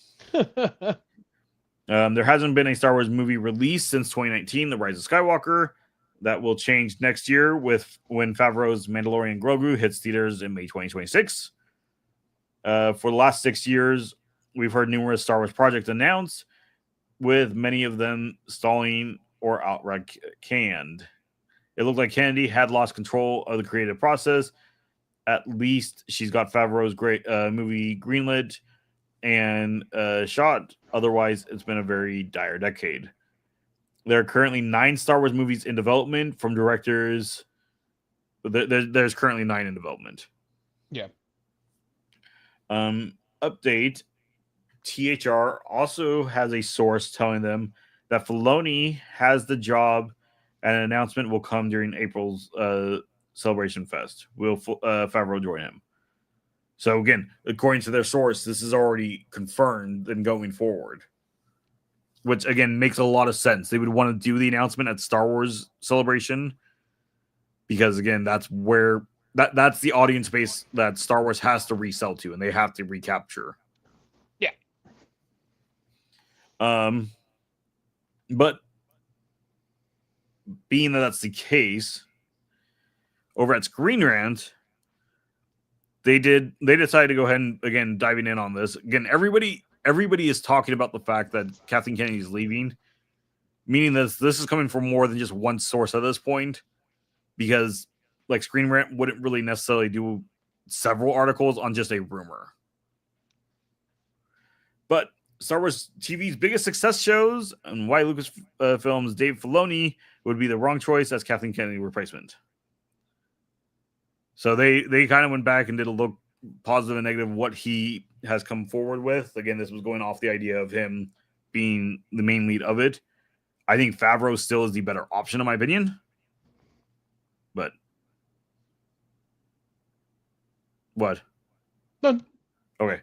There hasn't been a Star Wars movie released since 2019, The Rise of Skywalker. That will change next year when Favreau's Mandalorian Grogu hits theaters in May 2026. For the last 6 years, we've heard numerous Star Wars projects announced, with many of them stalling or outright canned. It looked like Kennedy had lost control of the creative process. At least she's got Favreau's great movie greenlit and shot. Otherwise, it's been a very dire decade. There are currently 9 Star Wars movies in development from directors. There's currently 9 in development. Yeah. Update. THR also has a source telling them that Filoni has the job, and an announcement will come during April's Celebration Fest. Will Favreau join him? So again, according to their source, this is already confirmed and going forward, which again makes a lot of sense. They would want to do the announcement at Star Wars Celebration because again, that's where that's the audience base that Star Wars has to resell to, and they have to recapture. Yeah. But being that that's the case, over at Screen Rant, they decided to go ahead and again diving in on this. Again, everybody is talking about the fact that Kathleen Kennedy is leaving, meaning that this is coming from more than just one source at this point, because like Screen Rant wouldn't really necessarily do several articles on just a rumor. But Star Wars TV's biggest success shows and why Lucasfilm's Dave Filoni would be the wrong choice as Kathleen Kennedy replacement. So they kind of went back and did a look positive and negative of what he has come forward with. Again, this was going off the idea of him being the main lead of it. I think Favreau still is the better option, in my opinion. But what? None. Okay.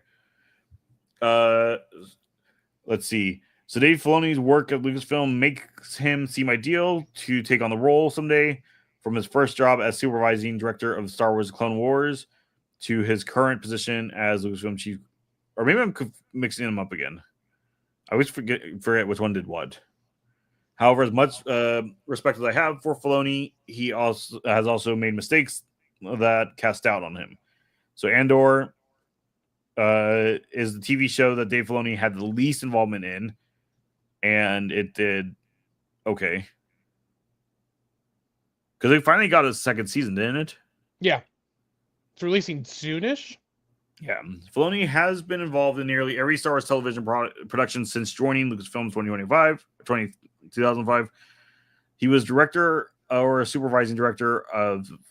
Let's see. So Dave Filoni's work at Lucasfilm makes him seem ideal to take on the role someday. From his first job as supervising director of Star Wars Clone Wars to his current position as Lucasfilm chief. Or maybe I'm mixing them up again. I always forget which one did what. However, as much respect as I have for Filoni, he has also made mistakes that cast doubt on him. So Andor is the TV show that Dave Filoni had the least involvement in, and it did okay. Because they finally got a second season, didn't it? Yeah. It's releasing soonish. Yeah. Filoni has been involved in nearly every Star Wars television production since joining Lucasfilm 2005. He was director or supervising director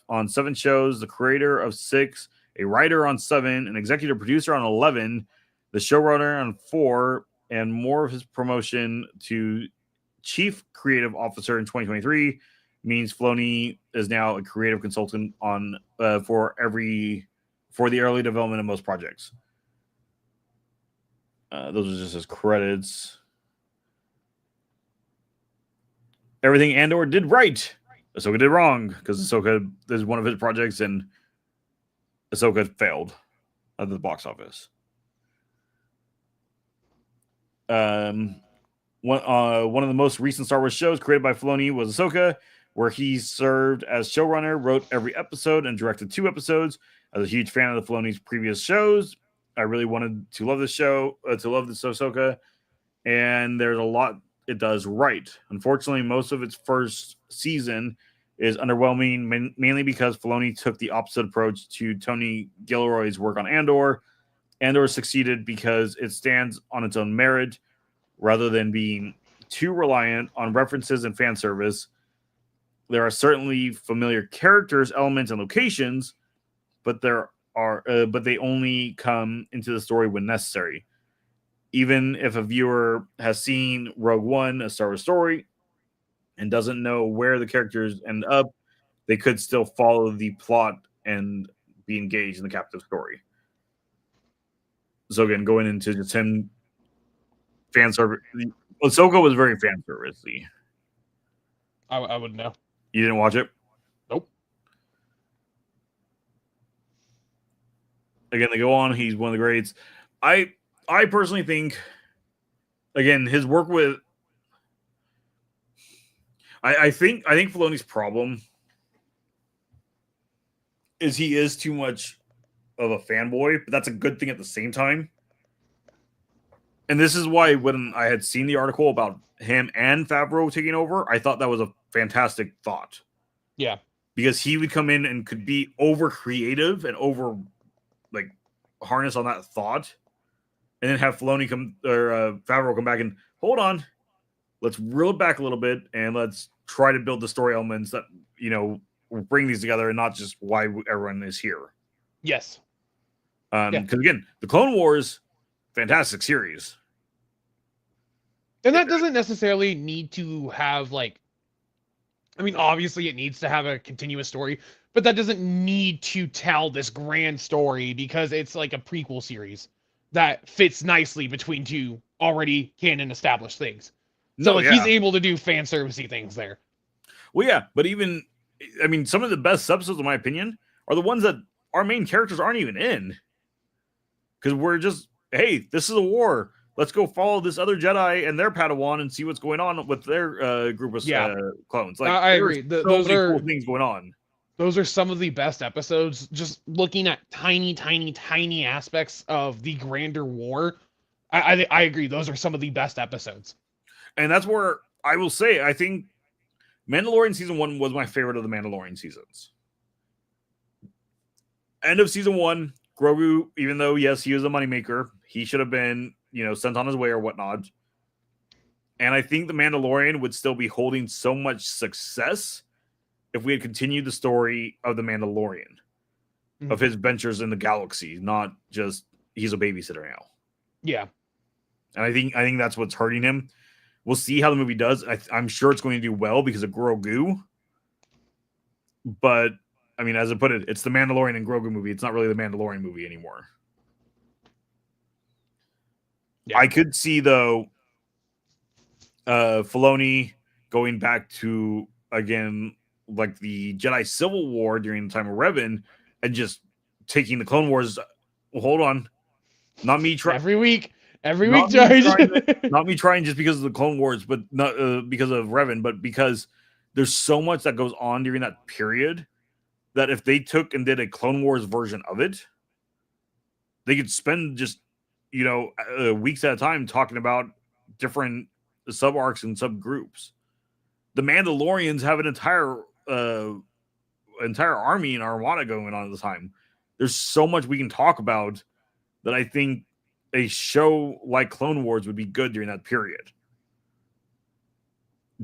on 7 shows, the creator of 6, a writer on 7, an executive producer on 11, the showrunner on 4, and more of his promotion to chief creative officer in 2023 means Filoni is now a creative consultant on for the early development of most projects. Those are just his credits. Everything Andor did right, Ahsoka did wrong, because Ahsoka is one of his projects, and Ahsoka failed at the box office. One of the most recent Star Wars shows created by Filoni was Ahsoka, where he served as showrunner, wrote every episode, and directed 2 episodes. I was a huge fan of the Filoni's previous shows. I really wanted to love this show, to love the Ahsoka, and there's a lot it does right. Unfortunately, most of its first season is underwhelming, mainly because Filoni took the opposite approach to Tony Gilroy's work on Andor. Andor succeeded because it stands on its own merit rather than being too reliant on references and fan service. There are certainly familiar characters, elements, and locations, but but they only come into the story when necessary. Even if a viewer has seen Rogue One, a Star Wars story, and doesn't know where the characters end up, they could still follow the plot and be engaged in the captive story. So again, going into just him fan service, Ahsoka was very fan servicey. I wouldn't know. You didn't watch it? Nope. Again, they go on. He's one of the greats. I personally think, again, his work with. I think Filoni's problem is he is too much of a fanboy, but that's a good thing at the same time. And this is why when I had seen the article about him and Favreau taking over, I thought that was a fantastic thought. Yeah. Because he would come in and could be over creative and over like harness on that thought, and then have Filoni come or Favreau come back and hold on, let's reel it back a little bit and let's try to build the story elements that bring these together and not just why everyone is here. Yes. Because again, the Clone Wars, fantastic series, and that doesn't necessarily need to have obviously it needs to have a continuous story, but that doesn't need to tell this grand story because it's like a prequel series that fits nicely between 2 already canon established things. So he's able to do fan servicey things there. Well, yeah, but even, some of the best episodes, in my opinion, are the ones that our main characters aren't even in. Because we're just, hey, this is a war. Let's go follow this other Jedi and their Padawan and see what's going on with their group of clones. Like, I agree. Those are cool things going on. Those are some of the best episodes. Just looking at tiny, tiny, tiny aspects of the grander war. I agree. Those are some of the best episodes. And that's where I will say, I think Mandalorian season 1 was my favorite of the Mandalorian seasons. End of season 1, Grogu, even though, yes, he was a moneymaker, he should have been, sent on his way or whatnot. And I think the Mandalorian would still be holding so much success if we had continued the story of the Mandalorian, of his ventures in the galaxy, not just he's a babysitter now. Yeah. And I think that's what's hurting him. We'll see how the movie does. I'm sure it's going to do well because of Grogu. But, as I put it, it's the Mandalorian and Grogu movie. It's not really the Mandalorian movie anymore. Yeah. I could see, though, Filoni going back to, again, like the Jedi Civil War during the time of Revan and just taking the Clone Wars. Well, hold on. Not me trying. Every week, George. Not me trying just because of the Clone Wars, but not because of Revan, but because there's so much that goes on during that period that if they took and did a Clone Wars version of it, they could spend just, weeks at a time talking about different sub-arcs and subgroups. The Mandalorians have an entire army and armada going on at the time. There's so much we can talk about that I think a show like Clone Wars would be good during that period.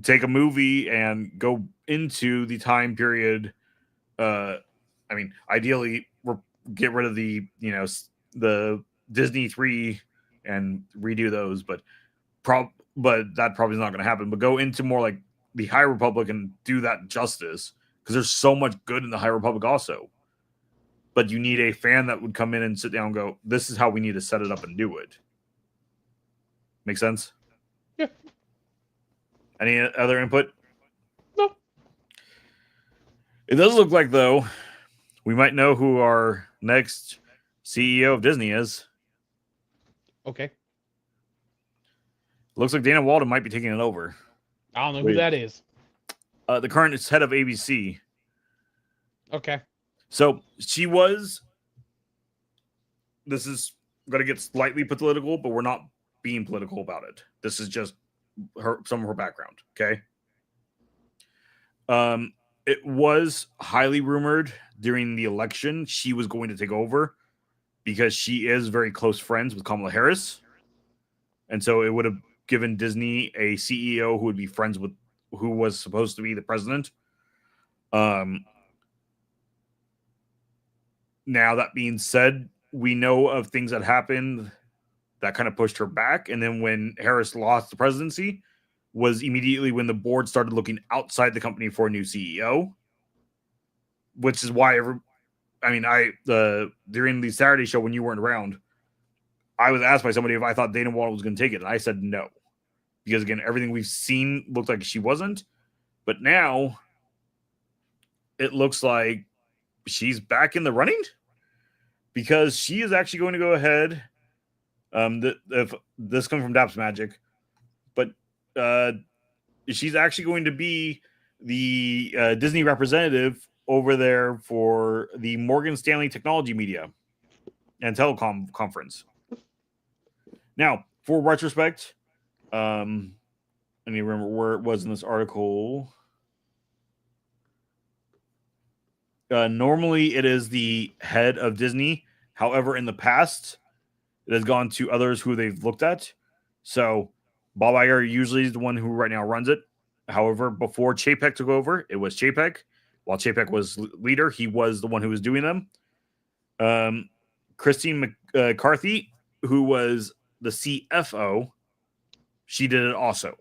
Take a movie and go into the time period. Ideally, get rid of the Disney 3 and redo those, but that probably is not going to happen. But go into more like the High Republic and do that justice, because there's so much good in the High Republic also. But you need a fan that would come in and sit down and go, this is how we need to set it up and do it. Make sense? Yeah. Any other input? No. It does look like, though, we might know who our next CEO of Disney is. Okay. Looks like Dana Walden might be taking it over. I don't know who that is. The current head of ABC. Okay. So she was. This is going to get slightly political, but we're not being political about it. This is just some of her background. Okay. It was highly rumored during the election she was going to take over because she is very close friends with Kamala Harris, and so it would have given Disney a CEO who would be friends with who was supposed to be the president. Now that being said, we know of things that happened that kind of pushed her back, and then when Harris lost the presidency, was immediately when the board started looking outside the company for a new CEO, which is why during the Saturday show when you weren't around, I was asked by somebody if I thought Dana Walden was going to take it, and I said no, because again, everything we've seen looked like she wasn't, but now it looks like she's back in the running because she is actually going to go ahead. If this comes from Daps Magic, but she's actually going to be the Disney representative over there for the Morgan Stanley Technology Media and Telecom Conference. Now, for retrospect, I need to remember where it was in this article. Normally, it is the head of Disney. However, in the past, it has gone to others who they've looked at. So, Bob Iger usually is the one who right now runs it. However, before Chapek took over, it was Chapek. While Chapek was leader, he was the one who was doing them. Christine McCarthy, who was the CFO, she did it also.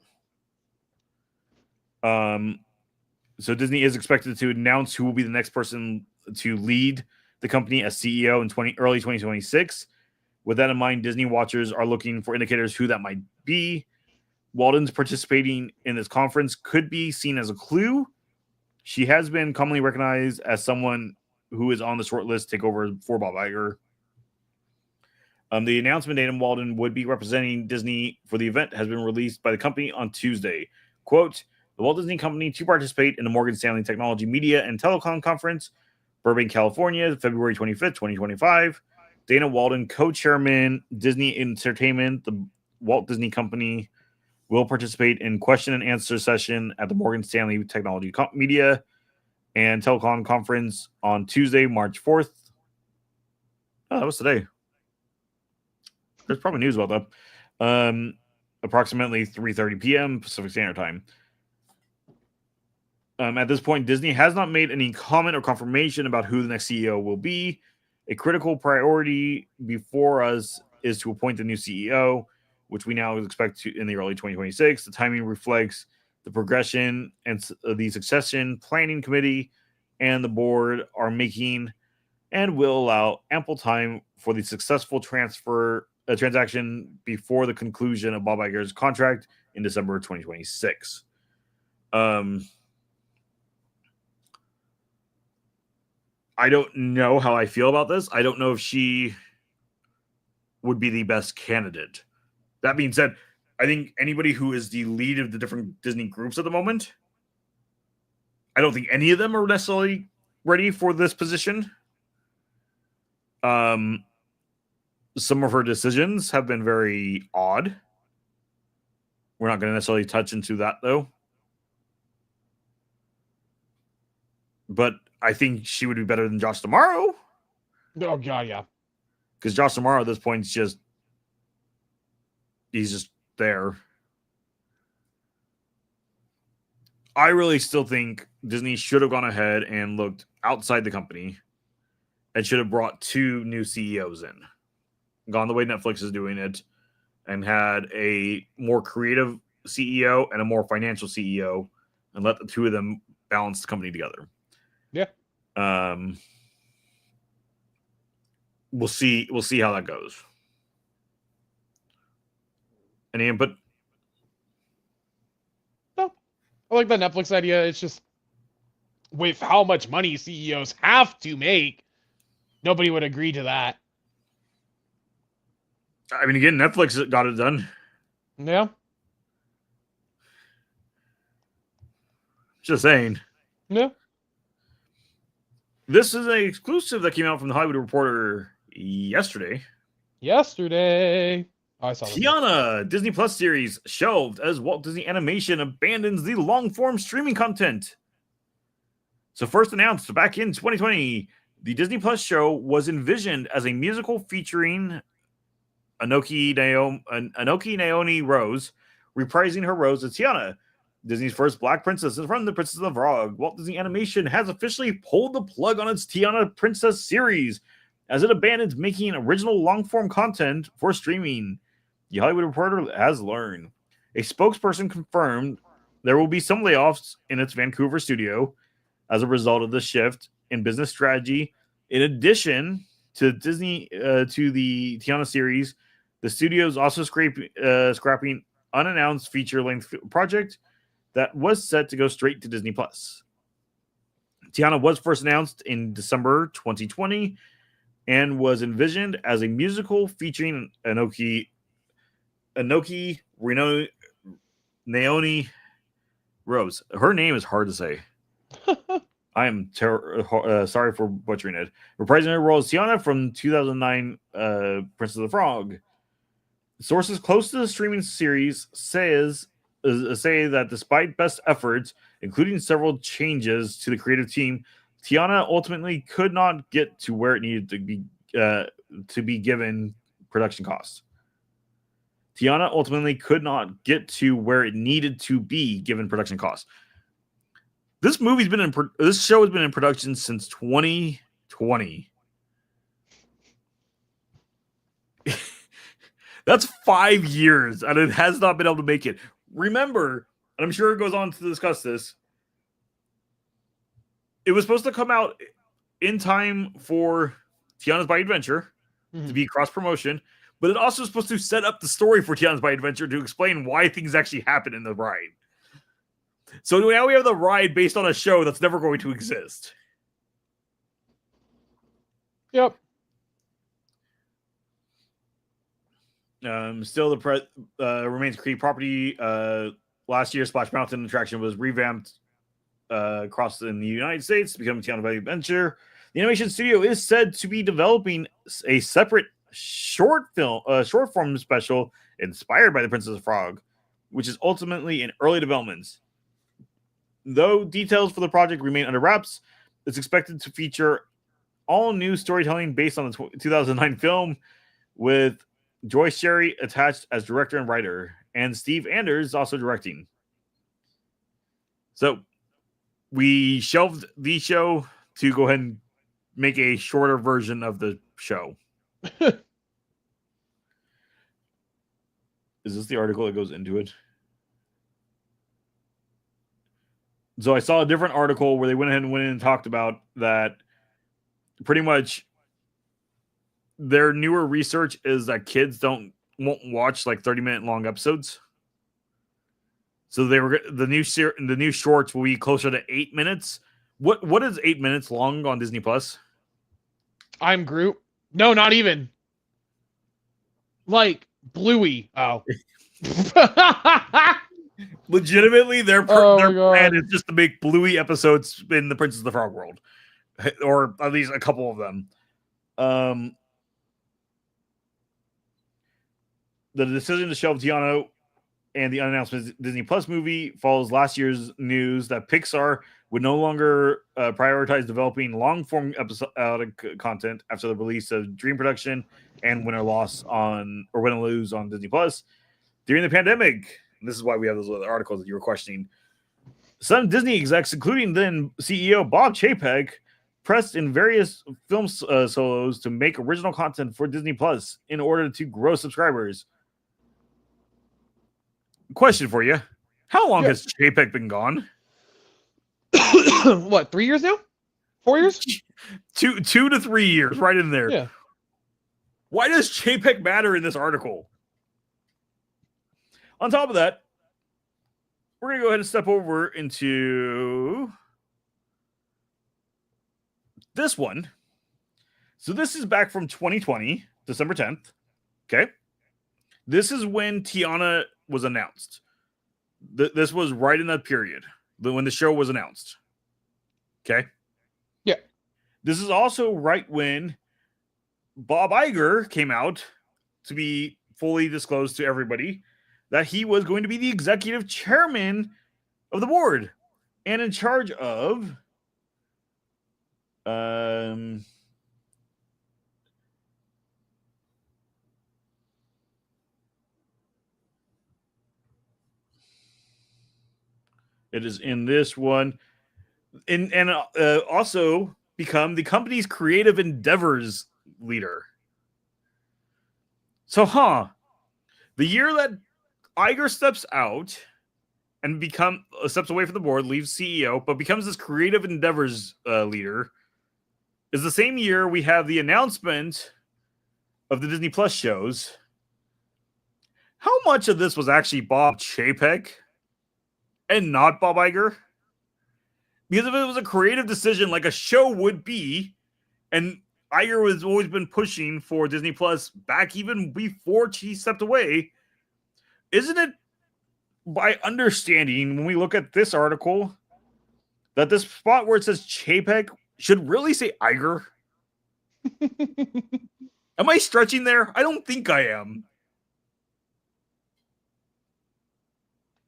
So Disney is expected to announce who will be the next person to lead the company as CEO in early 2026. With that in mind, Disney watchers are looking for indicators who that might be. Walden's participating in this conference could be seen as a clue. She has been commonly recognized as someone who is on the short list to take over for Bob Iger. The announcement Dana Walden would be representing Disney for the event has been released by the company on Tuesday. Quote, the Walt Disney Company to participate in the Morgan Stanley Technology Media and Telecom Conference, Burbank, California, February 25th, 2025. Dana Walden, co-chairman, Disney Entertainment, the Walt Disney Company, will participate in question and answer session at the Morgan Stanley Technology Media and Telecom Conference on Tuesday, March 4th. Oh, that was today. There's probably news about that. Approximately 3:30 p.m. Pacific Standard Time. At this point, Disney has not made any comment or confirmation about who the next CEO will be. A critical priority before us is to appoint the new CEO, which we now expect to in the early 2026. The timing reflects the progression and the succession planning committee and the board are making and will allow ample time for the successful transaction before the conclusion of Bob Iger's contract in December 2026. I don't know how I feel about this. I don't know if she would be the best candidate. That being said, I think anybody who is the lead of the different Disney groups at the moment, I don't think any of them are necessarily ready for this position. Some of her decisions have been very odd. We're not going to necessarily touch into that, though. But I think she would be better than Josh D'Amaro. Oh, God, yeah. Because Josh D'Amaro at this point is he's just there. I really still think Disney should have gone ahead and looked outside the company and should have brought two new CEOs in. Gone the way Netflix is doing it and had a more creative CEO and a more financial CEO and let the two of them balance the company together. Yeah. We'll see how that goes. Any input? No. I like the Netflix idea. It's just with how much money CEOs have to make, nobody would agree to that. I mean, again, Netflix got it done. Yeah. Just saying. Yeah. This is an exclusive that came out from the Hollywood Reporter yesterday. Yesterday. Oh, I saw this. Tiana Disney Plus series shelved as Walt Disney Animation abandons the long-form streaming content. So first announced back in 2020, the Disney Plus show was envisioned as a musical featuring Anoki Naomi Rose, reprising her roles as Tiana, Disney's first Black princess, and from the Princess of the Frog. Walt Disney Animation has officially pulled the plug on its Tiana Princess series, as it abandons making original long-form content for streaming. The Hollywood Reporter has learned. A spokesperson confirmed there will be some layoffs in its Vancouver studio as a result of the shift in business strategy. In addition to Disney, to the Tiana series, the studio is also scrapping unannounced feature-length project that was set to go straight to Disney Plus. Tiana was first announced in December 2020 and was envisioned as a musical featuring Anoki Naomi Rose. Her name is hard to say. I am sorry for butchering it. Reprising her role as Tiana from 2009 Princess of the Frog. Sources close to the streaming series say that despite best efforts, including several changes to the creative team, Tiana ultimately could not get to where it needed to be given production costs. Tiana ultimately could not get to where it needed to be given production costs. This show has been in production since 2020. That's 5 years, and it has not been able to make it. Remember, and I'm sure it goes on to discuss this, it was supposed to come out in time for Tiana's By Adventure to be cross-promotion, but it also was supposed to set up the story for Tiana's By Adventure to explain why things actually happen in the ride. So now we have the ride based on a show that's never going to exist. Yep. Still, the remains a Creed property. Last year, Splash Mountain attraction was revamped across in the United States to become Tiana By Adventure. The animation studio is said to be developing a separate short form special inspired by the Princess of the Frog, which is ultimately in early development. Though details for the project remain under wraps, it's expected to feature all new storytelling based on the 2009 film, with Joyce Sherry attached as director and writer, and Steve Anders also directing. So we shelved the show to go ahead and make a shorter version of the show. Is this the article that goes into it? So I saw a different article where they went in and talked about that pretty much their newer research is that kids won't watch like 30-minute long episodes. So the new shorts will be closer to 8 minutes. What is 8 minutes long on Disney Plus? I'm Groot. No, not even. Like Bluey. Oh. Legitimately, their plan is just to make Bluey episodes in the Princess of the Frog world, or at least a couple of them. The decision to shelve Tiana and the unannounced Disney Plus movie follows last year's news that Pixar would no longer prioritize developing long-form episodic content after the release of Dream Production and Win or Lose on Disney Plus. During the pandemic, and this is why we have those other articles that you were questioning, some Disney execs, including then CEO Bob Chapek, pressed in various film solos to make original content for Disney Plus in order to grow subscribers. Question for you. How long has Chapek been gone? What, 3 years now? 4 years? 2 to 3 years, right in there. Yeah. Why does Chapek matter in this article? On top of that, we're going to go ahead and step over into this one. So this is back from 2020, December 10th. Okay. This is when Tiana was announced. This was right in that period. when the show was announced. Okay. Yeah. This is also right when Bob Iger came out to be fully disclosed to everybody that he was going to be the executive chairman of the board and in charge of it is in this one, and also become the company's creative endeavors leader. So, the year that Iger steps out and steps away from the board, leaves CEO, but becomes this creative endeavors leader, is the same year we have the announcement of the Disney Plus shows. How much of this was actually Bob Chapek and not Bob Iger? Because if it was a creative decision like a show would be, and Iger has always been pushing for Disney Plus back even before he stepped away, isn't it by understanding when we look at this article that this spot where it says Chapek should really say Iger? Am I stretching there? I don't think I am.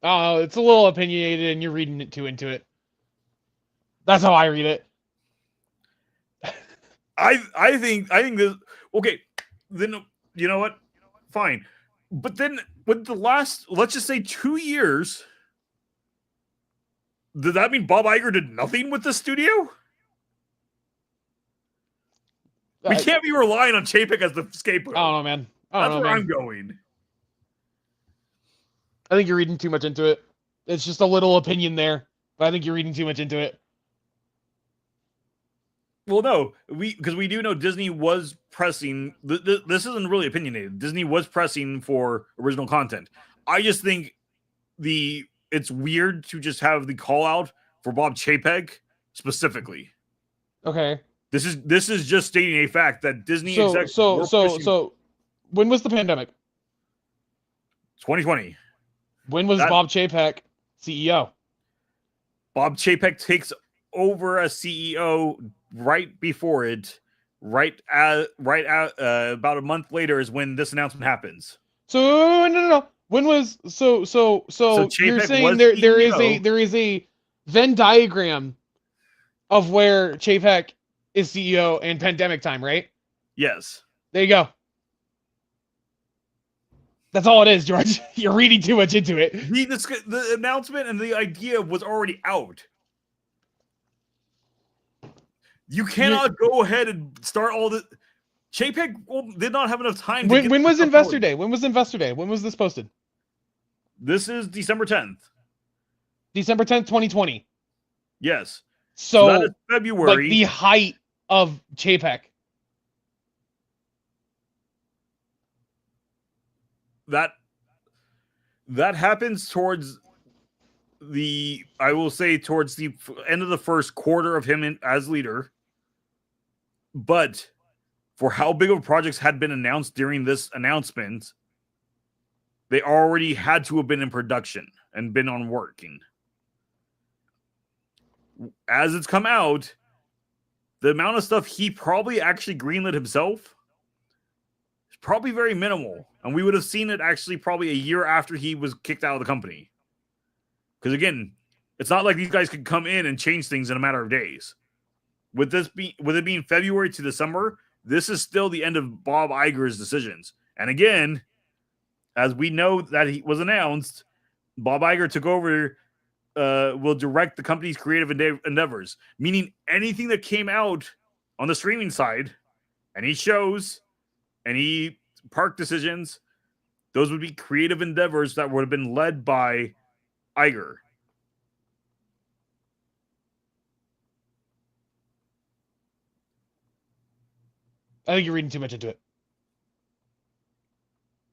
Oh, it's a little opinionated and you're reading it too into it. That's how I read it. I think this, okay, then you know what? Fine. But then with the last, let's just say 2 years, does that mean Bob Iger did nothing with the studio? We can't be relying on Chapek as the scapegoat. I don't know, man. That's where I'm going. I think you're reading too much into it. It's just a little opinion there, but I think you're reading too much into it. Well, no, because we do know Disney was pressing. This isn't really opinionated. Disney was pressing for original content. I just think it's weird to just have the call out for Bob Chapek specifically. Okay. This is just stating a fact that Disney So when was the pandemic? 2020. When was Bob Chapek CEO? Bob Chapek takes over as CEO right before it. About a month later is when this announcement happens. So no. When was so you're saying there is a Venn diagram of where Chapek is CEO in pandemic time, right? Yes. There you go. That's all it is, George. You're reading too much into it. The announcement and the idea was already out. You cannot go ahead and start all the. Chapek did not have enough time. When was Investor Day? When was Investor Day? When was this posted? This is December 10th. December 10th, 2020. Yes. So that is February. Like the height of Chapek. That happens towards the end of the first quarter of him as leader. But for how big of projects had been announced during this announcement, they already had to have been in production and been on working. As it's come out, the amount of stuff he probably actually greenlit himself is probably very minimal. And we would have seen it actually probably a year after he was kicked out of the company. Because again, it's not like these guys could come in and change things in a matter of days. With it being February to December, this is still the end of Bob Iger's decisions. And again, as we know that he was announced, Bob Iger took over, will direct the company's creative endeavors, meaning anything that came out on the streaming side, any shows, any park decisions, those would be creative endeavors that would have been led by Iger. I think you're reading too much into it.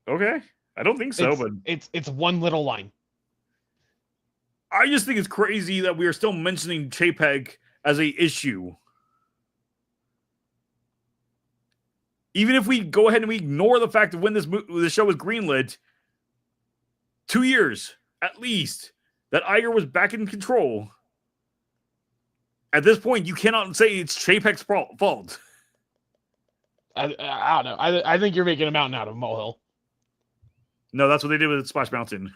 Okay. I don't think so, but it's one little line. I just think it's crazy that we are still mentioning Chapek as a issue. Even if we go ahead and we ignore the fact of when this show was greenlit, 2 years at least. that Iger was back in control. At this point, you cannot say it's Chapek's fault. I don't know. I think you're making a mountain out of a molehill. No, that's what they did with Splash Mountain.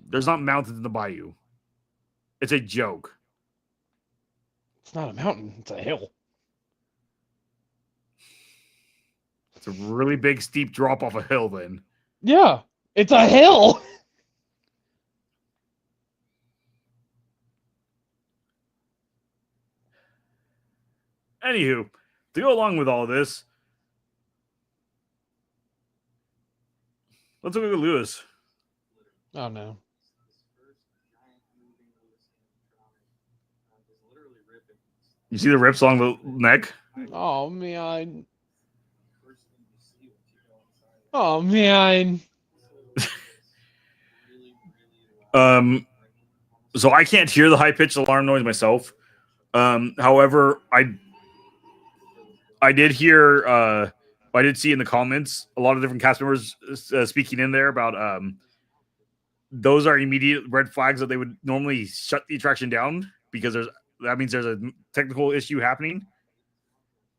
There's not mountains in the bayou. It's a joke. It's not a mountain. It's a hill. It's a really big, steep drop off a hill, then. Yeah, it's a hill. Anywho, to go along with all this, let's look at Lewis. Oh, no. You see the rips along the neck? Oh, man. Oh, man. So I can't hear the high-pitched alarm noise myself. However, I did hear, I did see in the comments a lot of different cast members speaking in there about those are immediate red flags that they would normally shut the attraction down because that means there's a technical issue happening,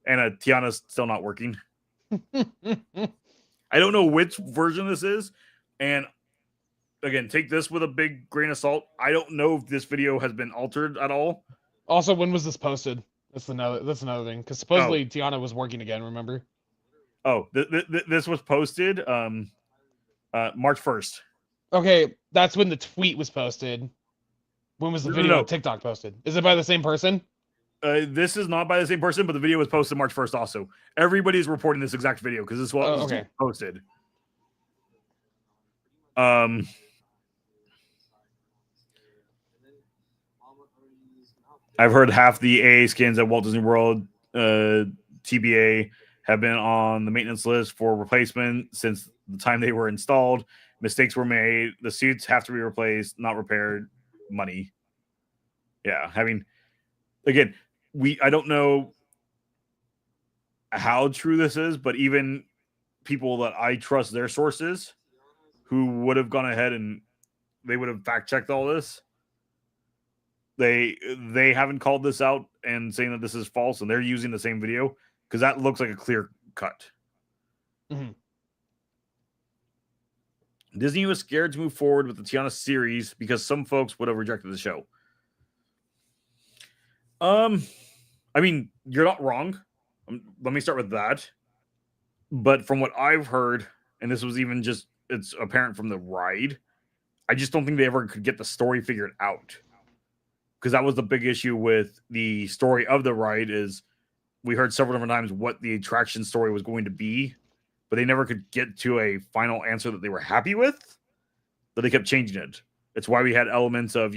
and Tiana's still not working. I don't know which version this is, and again, take this with a big grain of salt. I don't know if this video has been altered at all. Also, when was this posted? That's another thing, because supposedly Tiana was working again. Remember? Oh, this was posted March 1st. Okay, that's when the tweet was posted. When was the video on TikTok posted? Is it by the same person? This is not by the same person, but the video was posted March 1st also. Everybody's reporting this exact video because this is what was posted. I've heard half the AA skins at Walt Disney World TBA have been on the maintenance list for replacement since the time they were installed. Mistakes were made. The suits have to be replaced, not repaired. Money. Yeah, I mean, again, I don't know how true this is, but even people that I trust their sources who would have gone ahead and they would have fact checked all this. They haven't called this out and saying that this is false, and they're using the same video because that looks like a clear cut. Mm-hmm. Disney was scared to move forward with the Tiana series because some folks would have rejected the show. I mean, you're not wrong. Let me start with that. But from what I've heard, and this was even just, it's apparent from the ride, I just don't think they ever could get the story figured out. Because that was the big issue with the story of the ride is we heard several different times what the attraction story was going to be, but they never could get to a final answer that they were happy with, but they kept changing it. It's why we had elements of,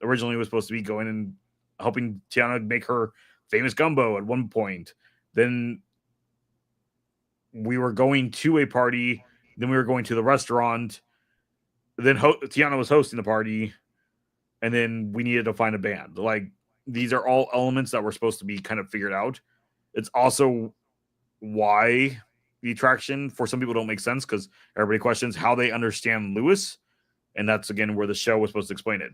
originally it was supposed to be going and helping Tiana make her famous gumbo at one point. Then we were going to a party. Then we were going to the restaurant. Then Tiana was hosting the party. And then we needed to find a band. Like, these are all elements that were supposed to be kind of figured out. It's also why the attraction for some people don't make sense because everybody questions how they understand Lewis. And that's, again, where the show was supposed to explain it.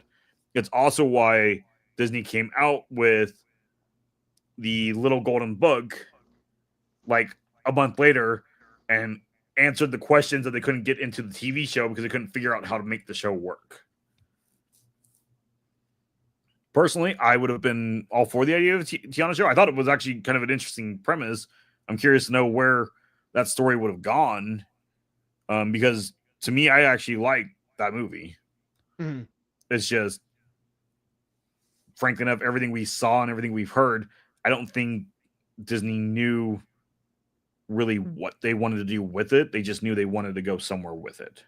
It's also why Disney came out with the Little Golden Book like a month later and answered the questions that they couldn't get into the TV show because they couldn't figure out how to make the show work. Personally, I would have been all for the idea of Tiana Show. I thought it was actually kind of an interesting premise. I'm curious to know where that story would have gone because to me, I actually like that movie. Mm-hmm. It's just, frankly enough, everything we saw and everything we've heard, I don't think Disney knew really what they wanted to do with it. They just knew they wanted to go somewhere with it.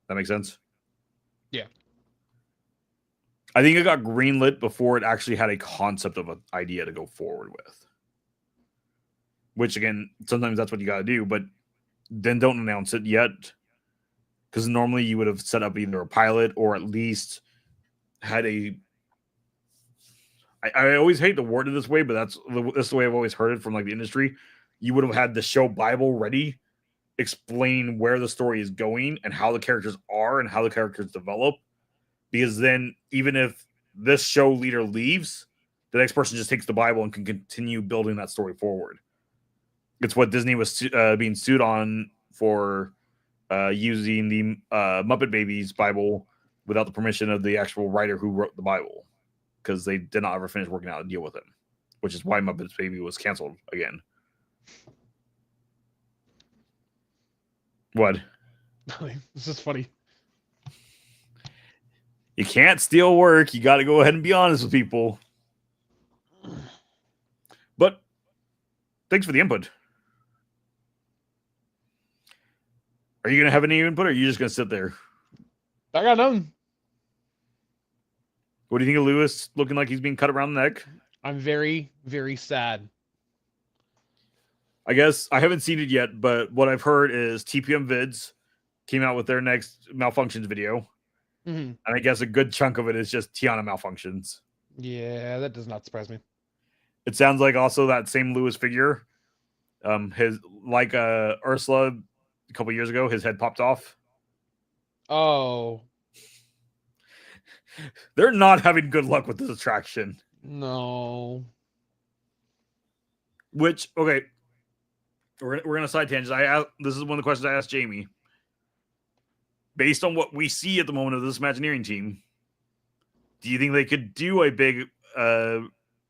That makes sense? Yeah. I think it got greenlit before it actually had a concept of an idea to go forward with. Which, again, sometimes that's what you got to do, but then don't announce it yet. Because normally you would have set up either a pilot or at least had a... I always hate to word it this way, but that's the way I've always heard it from like the industry. You would have had the show Bible ready explain where the story is going and how the characters are and how the characters develop. Because then, even if this show leader leaves, the next person just takes the Bible and can continue building that story forward. It's what Disney was being sued on for using the Muppet Babies Bible without the permission of the actual writer who wrote the Bible, because they did not ever finish working out a deal with him, which is why Muppets Baby was canceled again. What? This is funny. You can't steal work. You got to go ahead and be honest with people. But thanks for the input. Are you going to have any input, or are you just going to sit there? I got none. What do you think of Lewis looking like he's being cut around the neck? I'm very, very sad. I guess I haven't seen it yet, but what I've heard is TPM Vids came out with their next malfunctions video. Mm-hmm. And I guess a good chunk of it is just Tiana malfunctions. Yeah, that does not surprise me. It sounds like also that same Lewis figure, his like Ursula a couple years ago, his head popped off. Oh. They're not having good luck with this attraction. No. Which, okay, we're gonna side tangent. This is one of the questions I asked Jamie. Based on what we see at the moment of this Imagineering team, do you think they could do a big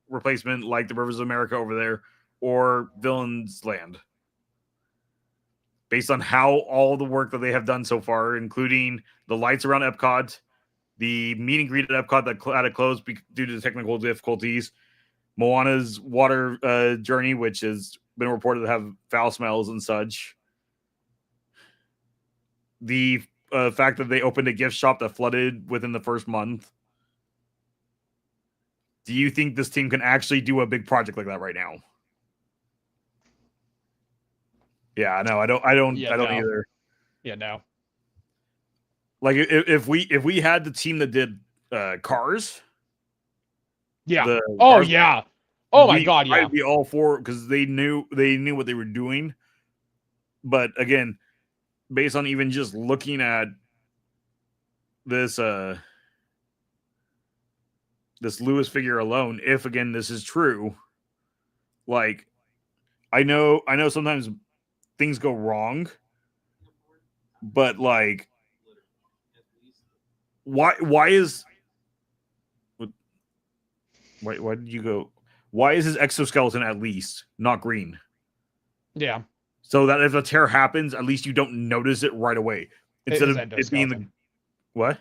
replacement like the Rivers of America over there or Villains Land? Based on how all the work that they have done so far, including the lights around Epcot, the meet and greet at Epcot that had to close due to the technical difficulties, Moana's water journey, which has been reported to have foul smells and such, the fact that they opened a gift shop that flooded within the first month. Do you think this team can actually do a big project like that right now? Yeah, no, I don't either. Yeah, no. Like if we had the team that did Cars. Yeah. Cars, yeah. Oh my God, yeah. I'd be all for, because they knew what they were doing. But again, based on even just looking at this this Lewis figure alone, if again this is true, like I know sometimes things go wrong, but like why did you go? Why is his exoskeleton at least not green? Yeah. So that if a tear happens, at least you don't notice it right away. Instead of it being the what?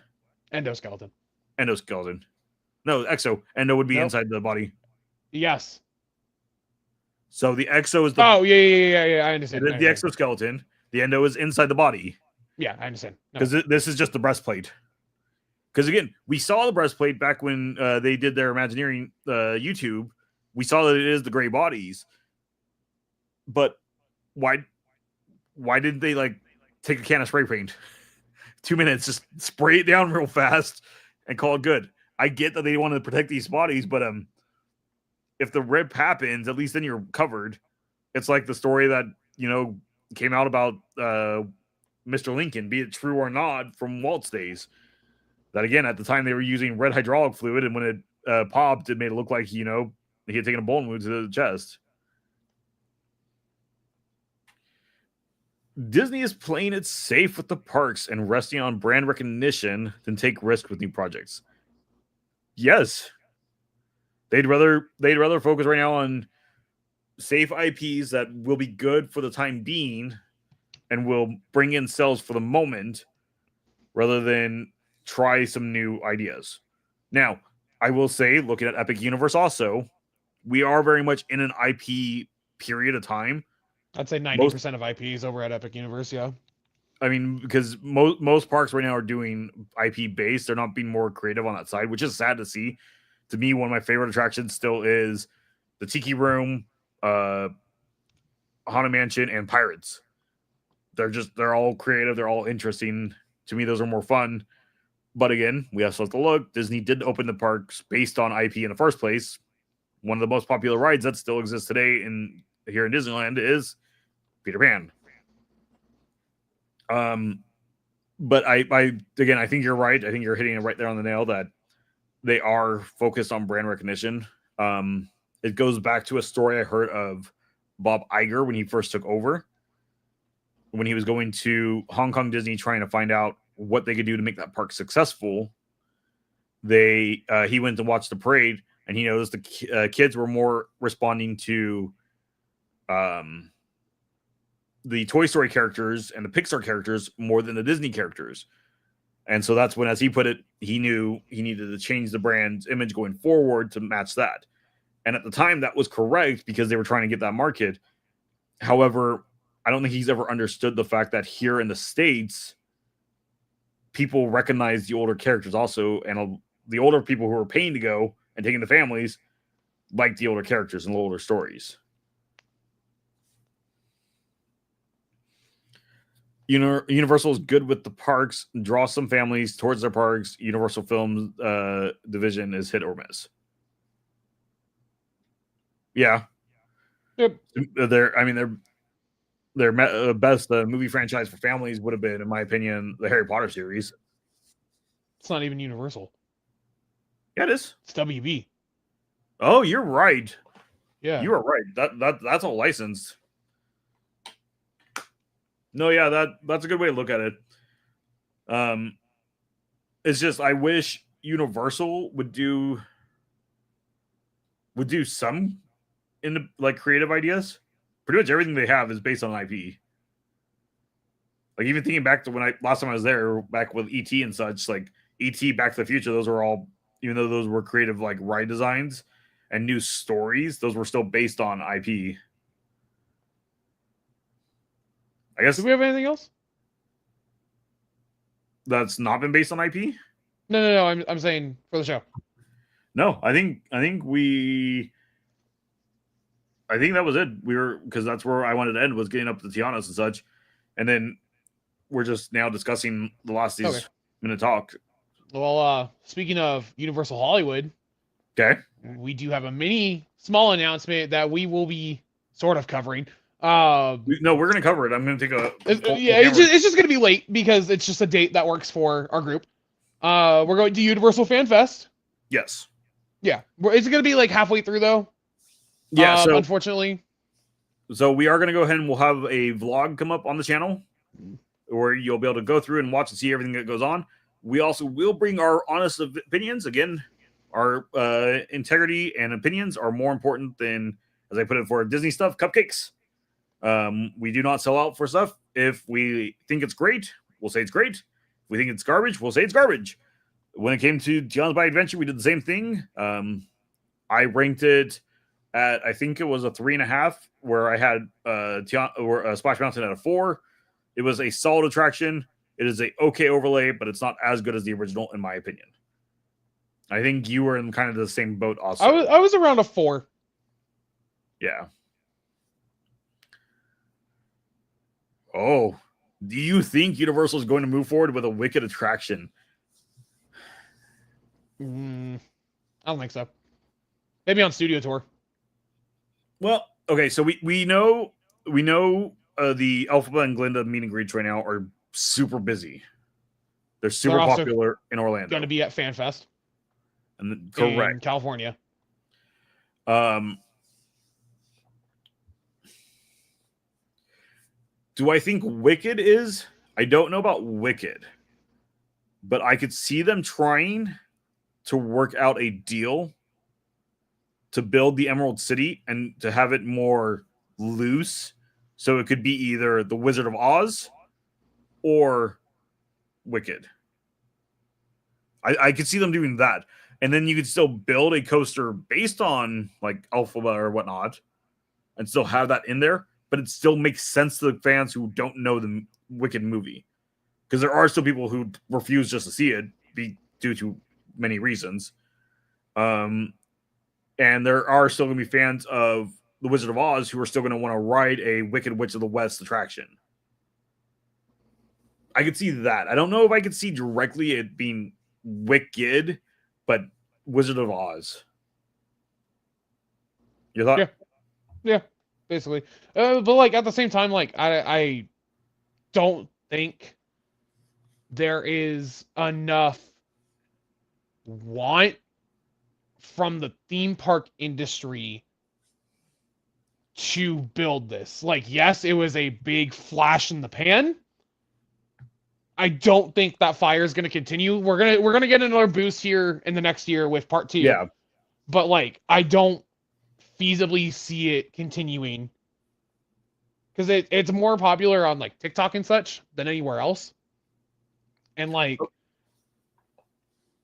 Endoskeleton. Endoskeleton. No, exo. Endo would be inside the body. Yes. So the exo is the. Oh yeah. I understand. The exoskeleton. The endo is inside the body. Yeah, I understand. Because this is just the breastplate. Because again, we saw the breastplate back when they did their Imagineering YouTube. We saw that it is the gray bodies. But why didn't they like take a can of spray paint? 2 minutes, just spray it down real fast and call it good. I get that they want to protect these bodies, but if the rip happens, at least then you're covered. It's like the story that came out about Mr. Lincoln, be it true or not, from Walt's days. That again, at the time they were using red hydraulic fluid, and when it popped, it made it look like he had taken a bullet wound to the chest. Disney is playing it safe with the parks and resting on brand recognition than take risks with new projects. Yes. They'd rather focus right now on safe IPs that will be good for the time being and will bring in sales for the moment rather than try some new ideas. Now, I will say, looking at Epic Universe also, we are very much in an IP period of time. I'd say 90% of IPs over at Epic Universe, yeah. I mean, because most parks right now are doing IP based. They're not being more creative on that side, which is sad to see. To me, one of my favorite attractions still is the Tiki Room, Haunted Mansion, and Pirates. They're all creative. They're all interesting. To me, those are more fun. But again, we also have to look. Disney did open the parks based on IP in the first place. One of the most popular rides that still exists today here in Disneyland is Peter Pan. But I again, I think you're right. I think you're hitting it right there on the nail that they are focused on brand recognition. It goes back to a story I heard of Bob Iger when he first took over, when he was going to Hong Kong Disney trying to find out what they could do to make that park successful. He went to watch the parade, and he noticed the kids were more responding to the Toy Story characters and the Pixar characters more than the Disney characters. And so that's when, as he put it, he knew he needed to change the brand's image going forward to match that. And at the time, that was correct because they were trying to get that market. However, I don't think he's ever understood the fact that here in the States, people recognize the older characters also, and the older people who are paying to go and taking the families like the older characters and the older stories. Universal is good with the parks, draw some families towards their parks. Universal Films division is hit or miss. Yeah. Yep. Their best movie franchise for families would have been, in my opinion, the Harry Potter series. It's not even Universal. Yeah, it is. It's WB. Oh, you're right. Yeah. You are right. That's all licensed. No, yeah, that's a good way to look at it. It's just I wish Universal would do some in the like creative ideas. Pretty much everything they have is based on IP. Like even thinking back to when last time I was there, back with ET and such, like ET, Back to the Future, those were all, even though those were creative like ride designs and new stories, those were still based on IP. I guess. Do we have anything else? That's not been based on IP? No. I'm saying for the show. No, I think that was it. Because that's where I wanted to end, was getting up to Tiana's and such, and then we're just now discussing the last these minute talk. Well, speaking of Universal Hollywood, okay, we do have a small announcement that we will be sort of covering. No, we're gonna cover it. I'm gonna take a it's just gonna be late because it's just a date that works for our group. We're going to Universal Fan Fest. Yes. Yeah, it's gonna be like halfway through though. Yeah. So unfortunately. So we are gonna go ahead and we'll have a vlog come up on the channel where you'll be able to go through and watch and see everything that goes on. We also will bring our honest opinions. Again, our integrity and opinions are more important than, as I put it, for Disney stuff, cupcakes. We do not sell out for stuff. If we think it's great, we'll say it's great. If we think it's garbage, we'll say it's garbage. When it came to Tiana's By Adventure, we did the same thing. I ranked it at, I think it was a 3.5, where I had Splash Mountain at a 4. It was a solid attraction. It is a okay overlay, but it's not as good as the original, in my opinion. I think you were in kind of the same boat also. I was around a 4. Yeah. Oh, do you think Universal is going to move forward with a Wicked attraction? I don't think so. Maybe on studio tour. Well, okay, so we know the Elphaba and Glinda meet and greets right now are super busy. They're super popular in Orlando. Going to be at Fan Fest. And correct. In California. Do I think Wicked is? I don't know about Wicked, but I could see them trying to work out a deal to build the Emerald City and to have it more loose. So it could be either the Wizard of Oz or Wicked. I could see them doing that. And then you could still build a coaster based on like Elphaba or whatnot and still have that in there, but it still makes sense to the fans who don't know the Wicked movie. Because there are still people who refuse just to see it due to many reasons. And there are still going to be fans of The Wizard of Oz who are still going to want to ride a Wicked Witch of the West attraction. I could see that. I don't know if I could see directly it being Wicked, but Wizard of Oz. Your thought? Yeah, basically. But like at the same time, like I don't think there is enough want from the theme park industry to build this. Like, yes, it was a big flash in the pan. I don't think that fire is going to continue. We're gonna get another boost here in the next year with part 2. Yeah. But like, I don't feasibly see it continuing because it's more popular on like TikTok and such than anywhere else. And like,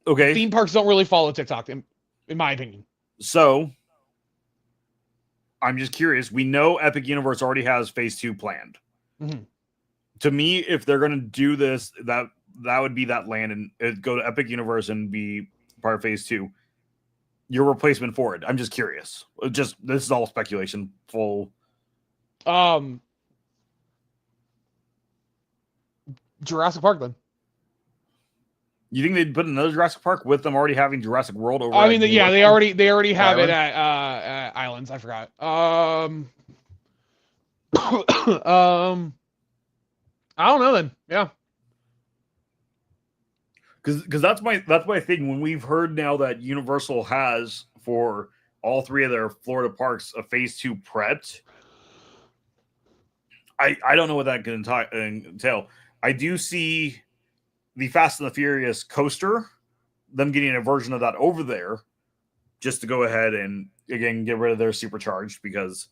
Okay. theme parks don't really follow TikTok, in my opinion. So I'm just curious. We know Epic Universe already has phase 2 planned. Mm-hmm. To me, if they're going to do this, that would be that land and it'd go to Epic Universe and be part of phase 2. Your replacement for it. I'm just curious. This is all speculation. Jurassic Park then. You think they'd put another Jurassic Park with them already having Jurassic World over? I mean, they already have Island? it at Islands. I forgot. I don't know then. Yeah. Because that's my thing. When we've heard now that Universal has for all 3 of their Florida parks a phase 2 prepped, I don't know what that can entail. I do see the Fast and the Furious coaster, them getting a version of that over there, just to go ahead and again get rid of their supercharged because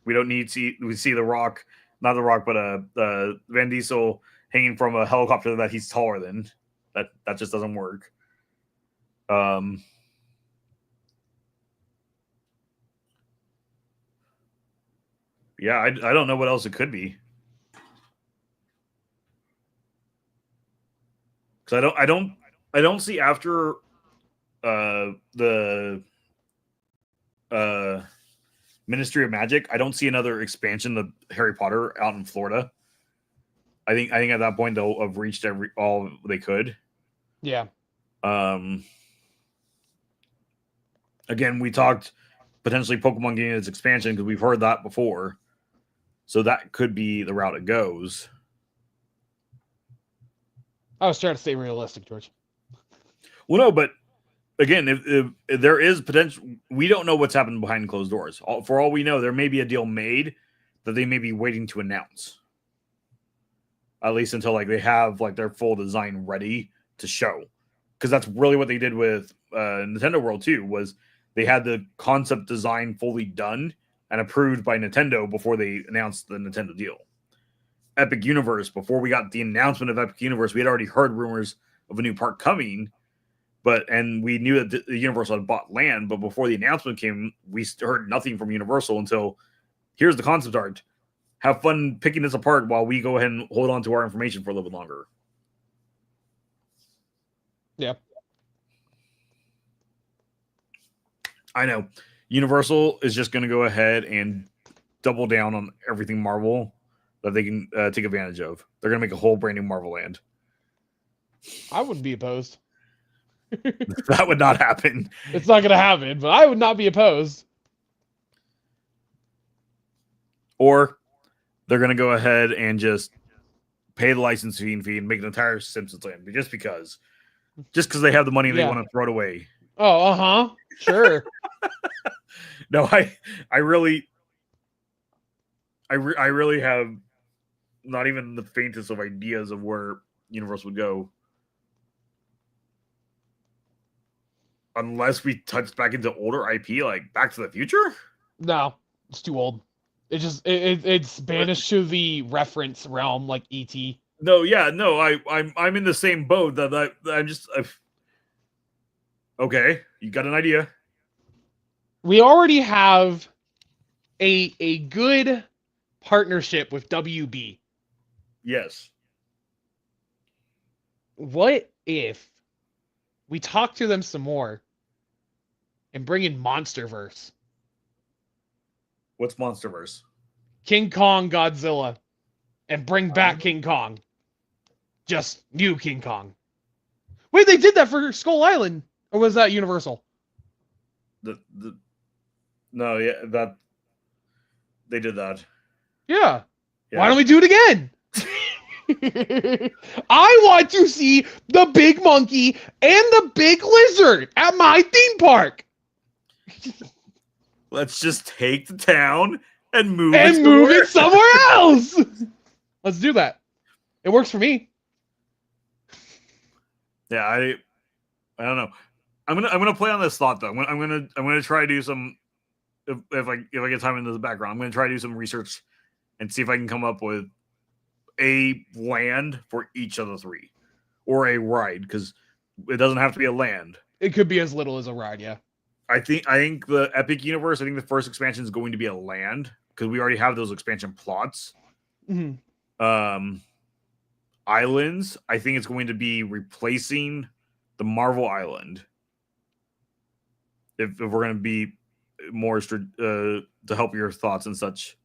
we don't need to. We see the Rock, not the Rock, but Van Diesel hanging from a helicopter that he's taller than. That just doesn't work. Yeah, I don't know what else it could be. Because I don't see after the Ministry of Magic, I don't see another expansion of Harry Potter out in Florida. I think at that point they'll have reached all they could. Yeah. Again, we talked potentially Pokemon getting its expansion because we've heard that before. So that could be the route it goes. I was trying to stay realistic, George. Well, no, but again, if there is potential, we don't know what's happened behind closed doors. For all we know, there may be a deal made that they may be waiting to announce. At least until like they have like their full design ready to show. Because that's really what they did with Nintendo World too, was they had the concept design fully done and approved by Nintendo before they announced the Nintendo deal. Epic Universe, before we got the announcement of Epic Universe, we had already heard rumors of a new park coming, and we knew that the Universal had bought land, but before the announcement came, we heard nothing from Universal until here's the concept art. Have fun picking this apart while we go ahead and hold on to our information for a little bit longer. Yeah. I know. Universal is just going to go ahead and double down on everything Marvel that they can take advantage of. They're going to make a whole brand new Marvel land. I wouldn't be opposed. That would not happen. It's not going to happen, but I would not be opposed. Or they're going to go ahead and just pay the licensing fee and make an entire Simpsons land just because they have the money and they want to throw it away. Oh, sure. No, I really have not even the faintest of ideas of where Universe would go. Unless we touch back into older IP like Back to the Future? No, it's too old. It's banished to the reference realm like E.T. No, yeah, no, I'm in the same boat that I'm just okay, you got an idea. We already have a good partnership with WB. Yes. What if we talk to them some more and bring in Monsterverse? What's Monsterverse? King Kong, Godzilla, and bring back King Kong. Just new King Kong. Wait, they did that for Skull Island, or was that Universal? No, yeah, that they did that. Yeah. Yeah. Why don't we do it again? I want to see the big monkey and the big lizard at my theme park. Let's just take the town and move it somewhere else. Let's do that. It works for me. Yeah, I don't know. I'm gonna play on this thought though. I'm gonna try to do some if I get time into the background. I'm gonna try to do some research and see if I can come up with a land for each of the three, or a ride, because it doesn't have to be a land. It could be as little as a ride, yeah. I think the Epic Universe. I think the first expansion is going to be a land because we already have those expansion plots. Mm-hmm. Islands. I think it's going to be replacing the Marvel Island. If we're going to be more to help your thoughts and such.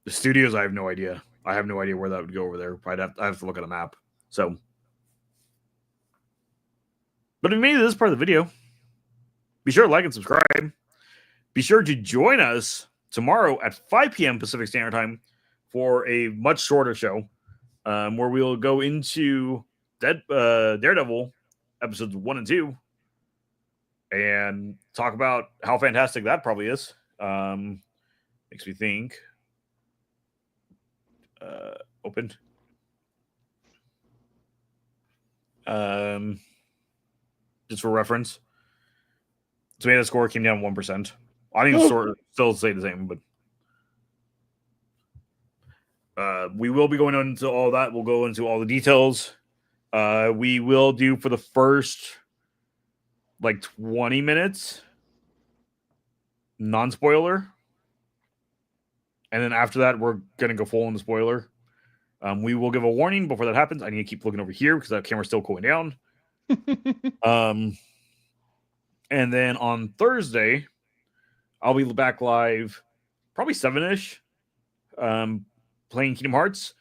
The studios, I have no idea. I have no idea where that would go over there. I have to look at a map. So, but if you made it this part of the video, be sure to like and subscribe. Be sure to join us tomorrow at 5 p.m. Pacific Standard Time for a much shorter show, where we'll go into Daredevil episodes 1 and 2 and talk about how fantastic that probably is. Makes me think. Opened. Just for reference, tomato score came down 1%. I think it's still say the same, but we will be going into all that. We'll go into all the details. We will do for the first 20 minutes non-spoiler, and then after that we're gonna go full on the spoiler. We will give a warning before that happens. I need to keep looking over here because that camera's still cooling down. And then on Thursday, I'll be back live, probably 7-ish, playing Kingdom Hearts.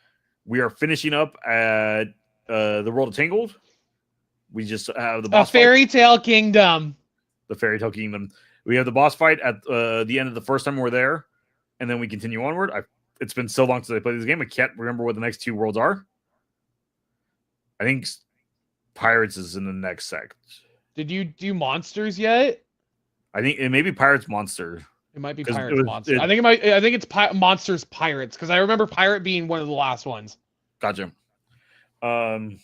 We are finishing up at the World of Tangled. We just have the boss Fairy Tale Kingdom. The Fairy Tale Kingdom. We have the boss fight at the end of the first time we're there, and then we continue onward. It's been so long since I played this game, I can't remember what the next 2 worlds are. I think Pirates is in the next sect. Did you do Monsters yet? I think it may be Pirates Monster. It might be Pirates Monster. I think it's Monsters Pirates, because I remember Pirate being one of the last ones. Gotcha. Because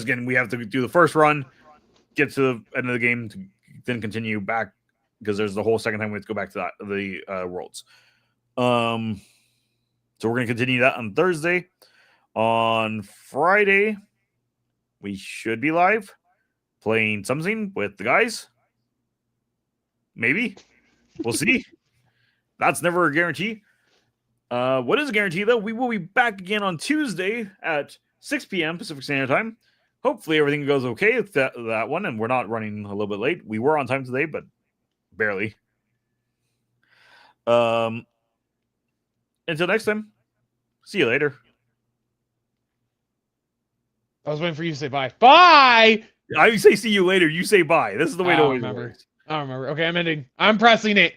again, we have to do the first run, get to the end of the game, to then continue back, because there's the whole second time we have to go back to the worlds. So we're going to continue that on Thursday. On Friday, we should be live playing something with the guys. Maybe. We'll see. That's never a guarantee. What is a guarantee, though? We will be back again on Tuesday at 6 p.m. Pacific Standard Time. Hopefully everything goes okay with that one, and we're not running a little bit late. We were on time today, but barely. Until next time, see you later. I was waiting for you to say bye. Bye! I say see you later. You say bye. This is the way to always remember. work. I don't remember. Okay, I'm ending. I'm pressing it.